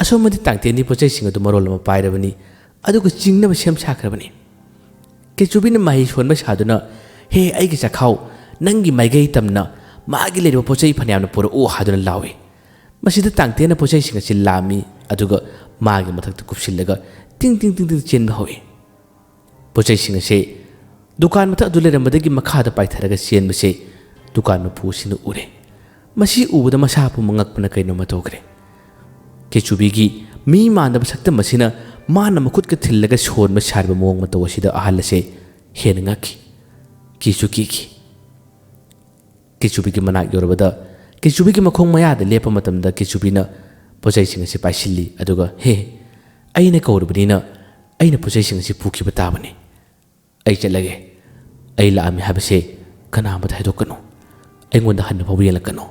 ꯑꯁꯣꯝꯗꯤ ꯇꯥꯡꯇꯦꯟꯒꯤ ꯄꯣꯠꯆꯩꯁꯤꯡ ꯑꯗꯨ ꯃꯔꯣꯜ ꯑꯃ ꯄꯥꯏꯔꯕꯅꯤ ꯑꯗꯨꯒ ꯆꯤꯡꯅꯕ ꯁꯦꯝ ꯁꯥꯈ꯭ꯔꯕꯅꯤ ꯀꯦꯆꯨꯕꯤꯅ ꯃꯍꯩ ꯁꯣꯟꯕ ꯁꯥꯗꯨꯅ ꯑꯩꯒꯤ ꯆꯈꯥꯎ ꯅꯪꯒꯤ ꯃꯥꯏꯀꯩ ꯇꯝꯅ ꯃꯥꯒꯤ ꯂꯩꯔꯤꯕ ꯄꯣꯠꯆꯩ ꯐꯅꯌꯥꯝꯅ ꯄꯨꯔꯛꯎ ꯍꯥꯏꯗꯨꯅ ꯂꯥꯎꯏ ꯃꯁꯤꯗ ꯇꯥꯡꯇꯦꯟꯅ ꯄꯣꯠꯆꯩꯁꯤꯡ ꯑꯁꯤ ꯂꯥꯝꯃꯤ ꯑꯗꯨꯒ ꯃꯥꯒꯤ ꯃꯊꯛꯇ ꯀꯨꯞꯁꯤꯜꯂꯒ ꯇꯤꯡ ꯆꯦꯟꯕ ꯍꯧꯏ ꯄꯣꯠꯆꯩꯁꯤꯡ ꯑꯁꯤ ꯗꯨꯀꯥꯟ ꯃꯊꯛ ꯑꯗꯨ ꯂꯩꯔꯝꯕꯗꯒꯤ ꯃꯈꯥꯗ ꯄꯥꯏꯊꯔꯒ ꯆꯦꯟꯕꯁꯦ ꯗꯨꯀꯥꯟ ꯃꯄꯨꯁꯤꯅ ꯎꯔꯦ ꯃꯁꯤ ꯎꯕꯗ ꯃꯁꯥ ꯄꯨꯝꯕ ꯉꯛꯄꯅ ꯀꯩꯅꯣꯝꯃ ꯇꯧꯈ꯭ꯔꯦ ꯀꯦꯆꯨꯕꯤꯒꯤ ꯃꯤ ꯃꯥꯟꯗꯕ ꯁꯛꯇꯝ ꯑꯁꯤꯅ ꯃꯥꯅ ꯃꯈꯨꯠꯀ ꯊꯤꯜꯂꯒ ꯁꯣꯟꯕ ꯁꯥꯔꯤꯕ ꯃꯑꯣꯡ ꯃꯇꯧ ꯑꯁꯤꯗ ꯑꯍꯜ ꯑꯁꯦ ꯍꯦꯟꯅ ꯉꯛꯈꯤ ꯀꯤꯁꯨ ꯀꯤꯈꯤ ꯀꯦꯆꯨꯕꯤꯒꯤ ꯃꯅꯥꯛ ꯌꯧꯔꯕꯗ ꯀꯦꯆꯨꯕꯤꯒꯤ ꯃꯈꯣꯡ ꯃꯌꯥꯗ ꯂꯦꯞꯄ ꯃꯇꯝꯗ ꯀꯦꯆꯨꯕꯤꯅ ꯄꯣꯠꯆꯩꯁꯤꯡ ꯑꯁꯤ ꯄꯥꯏꯁꯤꯜꯂꯤ ꯑꯗꯨꯒ ꯑꯩꯅ ꯀꯧꯔꯕꯅꯤꯅ ꯑꯩꯅ ꯄꯣꯠꯆꯩꯁꯤꯡ ꯑꯁꯤ ꯄꯨꯈꯤꯕ ꯇꯥꯕꯅꯤ ꯑꯩ ꯆꯠꯂꯒꯦ ꯑꯩ ꯂꯥꯛꯑꯝꯃꯤ ꯍꯥꯏꯕꯁꯦ ꯀꯅꯥꯝꯇ ꯍꯥꯏꯗꯣꯛꯀꯅꯨ ꯑꯩꯉꯣꯟꯗ ꯍꯟꯅ ꯐꯥꯎꯕ ꯌꯦꯡꯂꯛꯀꯅꯨ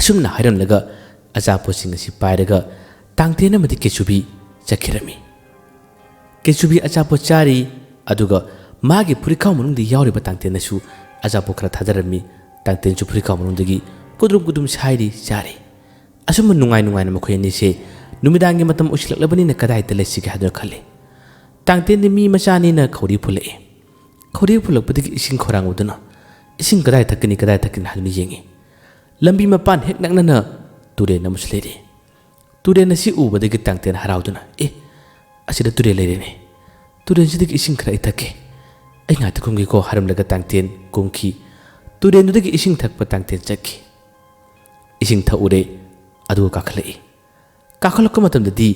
ꯑꯁꯨꯝꯅ ꯍꯥꯏꯔꯝꯂꯒ ꯑꯆꯥꯄꯣꯠꯁꯤꯡ ꯑꯁꯤ ꯄꯥꯏꯔꯒ ꯇꯥꯡꯇꯦꯟ ꯑꯃꯗꯤ ꯀꯦꯆꯨꯕꯤ ꯆꯠꯈꯤꯔꯝꯃꯤ ꯀꯦꯆꯨꯕꯤ ꯑꯆꯥꯄꯣꯠ ꯆꯥꯔꯤ ꯑꯗꯨꯒ ꯃꯥꯒꯤ ꯐꯨꯔꯤꯈꯥꯎ ꯃꯅꯨꯡꯗ ꯌꯥꯎꯔꯤꯕ ꯇꯥꯡꯇꯦꯟꯅꯁꯨ ꯑꯆꯥꯄꯣꯠ ꯈꯔ ꯊꯥꯗꯔꯝꯃꯤ ꯇꯥꯡꯇꯦꯟꯁꯨ ꯐꯨꯔꯤꯈꯥꯎ ꯃꯅꯨꯡꯗꯒꯤ ꯀꯨꯗꯨꯝ ꯁꯥꯏꯔꯤ ꯆꯥꯔꯤ ꯑꯁꯨꯝꯕ ꯅꯨꯡꯉꯥꯏꯅ ꯃꯈꯣꯏ ꯑꯅꯤꯁꯦ ꯅꯨꯃꯤꯗꯥꯡꯒꯤ ꯃꯇꯝ ꯎꯁꯤꯜꯂꯛꯂꯕꯅꯤꯅ ꯀꯗꯥꯏꯗ ꯂꯩꯁꯤꯒꯦ ꯍꯥꯏꯗꯨꯅ ꯈꯜꯂꯤ ꯇꯥꯡꯇꯦꯟꯗꯤ ꯃꯤ ꯃꯆꯥꯅꯤꯅ ꯈꯧꯔꯤ ꯐꯨꯜꯂꯛꯏ ꯈꯧꯔꯤ ꯐꯨꯜꯂꯛꯄꯗꯒꯤ ꯏꯁꯤꯡ ꯈꯧꯔꯥꯡꯕꯗꯨꯅ ꯏꯁꯤꯡ ꯀꯗꯥꯏ ꯊꯛꯀꯅꯤ ꯍꯥꯏꯗꯨꯅ ꯌꯦꯡꯉꯤ ꯂꯝꯕꯤ ꯃꯄꯥꯟ ꯍꯦꯛ ꯅꯛꯅꯅ ꯇꯨꯔꯦꯟ ꯑꯃꯁꯨ ꯂꯩꯔꯤ ꯇꯨꯔꯦꯟ ꯑꯁꯤ ꯎꯕꯗꯒꯤ ꯇꯥꯡꯇꯦꯟ ꯍꯔꯥꯎꯗꯨꯅ ꯑꯁꯤꯗ ꯇꯨꯔꯦꯟ ꯂꯩꯔꯦꯅꯦ ꯇꯨꯔꯦꯟꯁꯤꯗꯒꯤ ꯏꯁꯤꯡ ꯈꯔ ꯑꯩ ꯊꯛꯀꯦ ꯑꯩ ꯉꯥꯛꯇ ꯀꯨꯝꯒꯦꯀꯣ ꯍꯥꯏꯔꯝꯂꯒ ꯇꯥꯡꯇꯦꯟ ꯀꯨꯝꯈꯤ ꯇꯨꯔꯦꯟꯗꯨꯗꯒꯤ ꯏꯁꯤꯡ ꯊꯛꯄ ꯇꯥꯡꯇꯦꯟ ꯆꯠꯈꯤ ꯏꯁꯤꯡ ꯊꯛꯎꯔꯦ ꯑꯗꯨꯒ ꯀꯥꯈꯠꯂꯛꯄ ꯃꯇꯝꯗꯗꯤ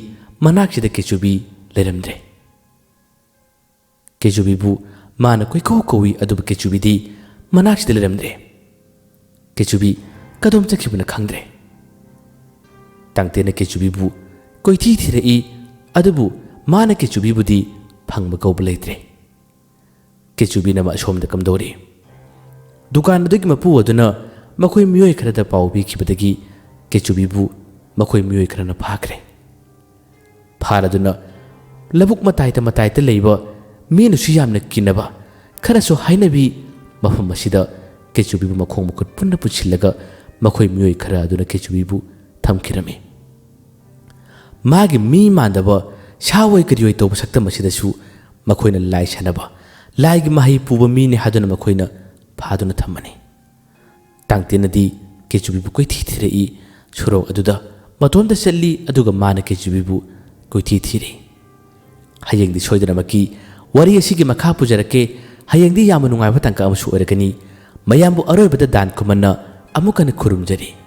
ꯃꯅꯥꯛꯁꯤꯗ ꯀꯦꯆꯨꯕꯤ ꯂꯩꯔꯝꯗ꯭ꯔꯦ ꯀꯦꯆꯨꯕꯤꯕꯨ ꯃꯥꯅ ꯀꯣꯏꯀꯧ ꯀꯧꯏ ꯑꯗꯨꯕꯨ ꯀꯦꯆꯨꯕꯤꯗꯤ ꯃꯅꯥꯛꯁꯤꯗ ꯂꯩꯔꯝꯗ꯭ꯔꯦ ꯀꯦꯆꯨꯕꯤ ꯀꯗꯣꯝ ꯆꯠꯈꯤꯕꯅ ꯈꯪꯗ꯭ꯔꯦ ꯇꯥꯡꯇꯦꯟꯅ ꯀꯦꯆꯨꯕꯤꯕꯨ ꯀꯣꯏꯊꯤ ꯊꯤꯔꯛꯏ ꯑꯗꯨꯕꯨ ꯃꯥꯅ ꯀꯦꯆꯨꯕꯤꯕꯨꯗꯤ ꯐꯪꯕ ꯀꯧꯕ ꯂꯩꯇ꯭ꯔꯦ ꯀꯦꯆꯨꯕꯤꯅ ꯑꯁꯣꯝꯗ ꯀꯝꯗꯧꯔꯤ ꯗꯨꯀꯥꯟ ꯑꯗꯨꯒꯤ ꯃꯄꯨ ꯑꯗꯨꯅ ꯃꯈꯣꯏ ꯃꯤꯑꯣꯏ ꯈꯔꯗ ꯄꯥꯎ ꯄꯤꯈꯤꯕꯗꯒꯤ ꯀꯦꯆꯨꯕꯤꯕꯨ ꯃꯈꯣꯏ ꯃꯤꯑꯣꯏ ꯈꯔꯅ ꯐꯥꯈ꯭ꯔꯦ ꯐꯥꯔꯗꯨꯅ ꯂꯧꯕꯨꯛ ꯃꯇꯥꯏꯗ ꯂꯩꯕ ꯃꯤꯅꯁꯨ ꯌꯥꯝꯅ ꯀꯤꯅꯕ ꯈꯔꯁꯨ ꯍꯥꯏꯅꯕꯤ ꯃꯐꯝ ꯑꯁꯤꯗ ꯀꯦꯆꯨꯕꯤꯕꯨ ꯃꯈꯣꯡ ꯃꯈꯨꯠ ꯄꯨꯟꯅ ꯄꯨꯟꯁꯤꯜꯂꯒ ꯃꯈꯣꯏ ꯃꯤꯑꯣꯏ ꯈꯔ ꯑꯗꯨꯅ ꯀꯦꯆꯨꯕꯤꯕꯨ ꯊꯝꯈꯤꯔꯝꯃꯤ꯫ ꯃꯥꯒꯤ ꯃꯤ ꯃꯥꯟꯗꯕ ꯁꯥꯋꯣꯏ ꯀꯔꯤꯑꯣꯏ ꯇꯧꯕ ꯁꯛꯇꯝ ꯑꯁꯤꯗꯁꯨ ꯃꯈꯣꯏꯅ ꯂꯥꯏ ꯁꯥꯟꯅꯕ ꯂꯥꯏꯒꯤ ꯃꯍꯩ ꯄꯨꯕ ꯃꯤꯅꯤ ꯍꯥꯏꯗꯨꯅ ꯃꯈꯣꯏꯅ ꯐꯥꯗꯨꯅ ꯊꯝꯃꯅꯤ꯫ ꯇꯥꯡꯇꯦꯟꯅꯗꯤ ꯀꯦꯆꯨꯕꯤꯕꯨ ꯀꯣꯏꯊꯤ ꯊꯤꯔꯛꯏ꯫ ꯁꯣꯔꯣꯛ ꯑꯗꯨꯗ ꯃꯇꯣꯝꯇ ꯆꯠꯂꯤ ꯑꯗꯨꯒ ꯃꯥꯅ ꯀꯦꯆꯨꯕꯤꯕꯨ ꯀꯣꯏꯊꯤ ꯊꯤꯔꯤ꯫ ꯍꯌꯦꯡꯗꯤ ꯁꯣꯏꯗꯅꯃꯛꯀꯤ ꯋꯥꯔꯤ ꯑꯁꯤꯒꯤ ꯃꯈꯥ ꯄꯨꯖꯔꯛꯀꯦ꯫ ꯍꯌꯦꯡꯗꯤ ꯌꯥꯝꯅ ꯅꯨꯡꯉꯥꯏꯕ ꯇꯥꯡꯀꯛ ꯑꯃꯁꯨ ꯑꯣꯏꯔꯒꯅꯤ꯫ ꯃꯌꯥꯝꯕꯨ ꯑꯔꯣꯏꯕꯗ ꯗꯥꯟ ꯈꯨꯃꯟꯅ ꯑꯃꯨꯛ ꯍꯟꯅ ꯈꯨꯔꯨꯝꯖꯔꯤ꯫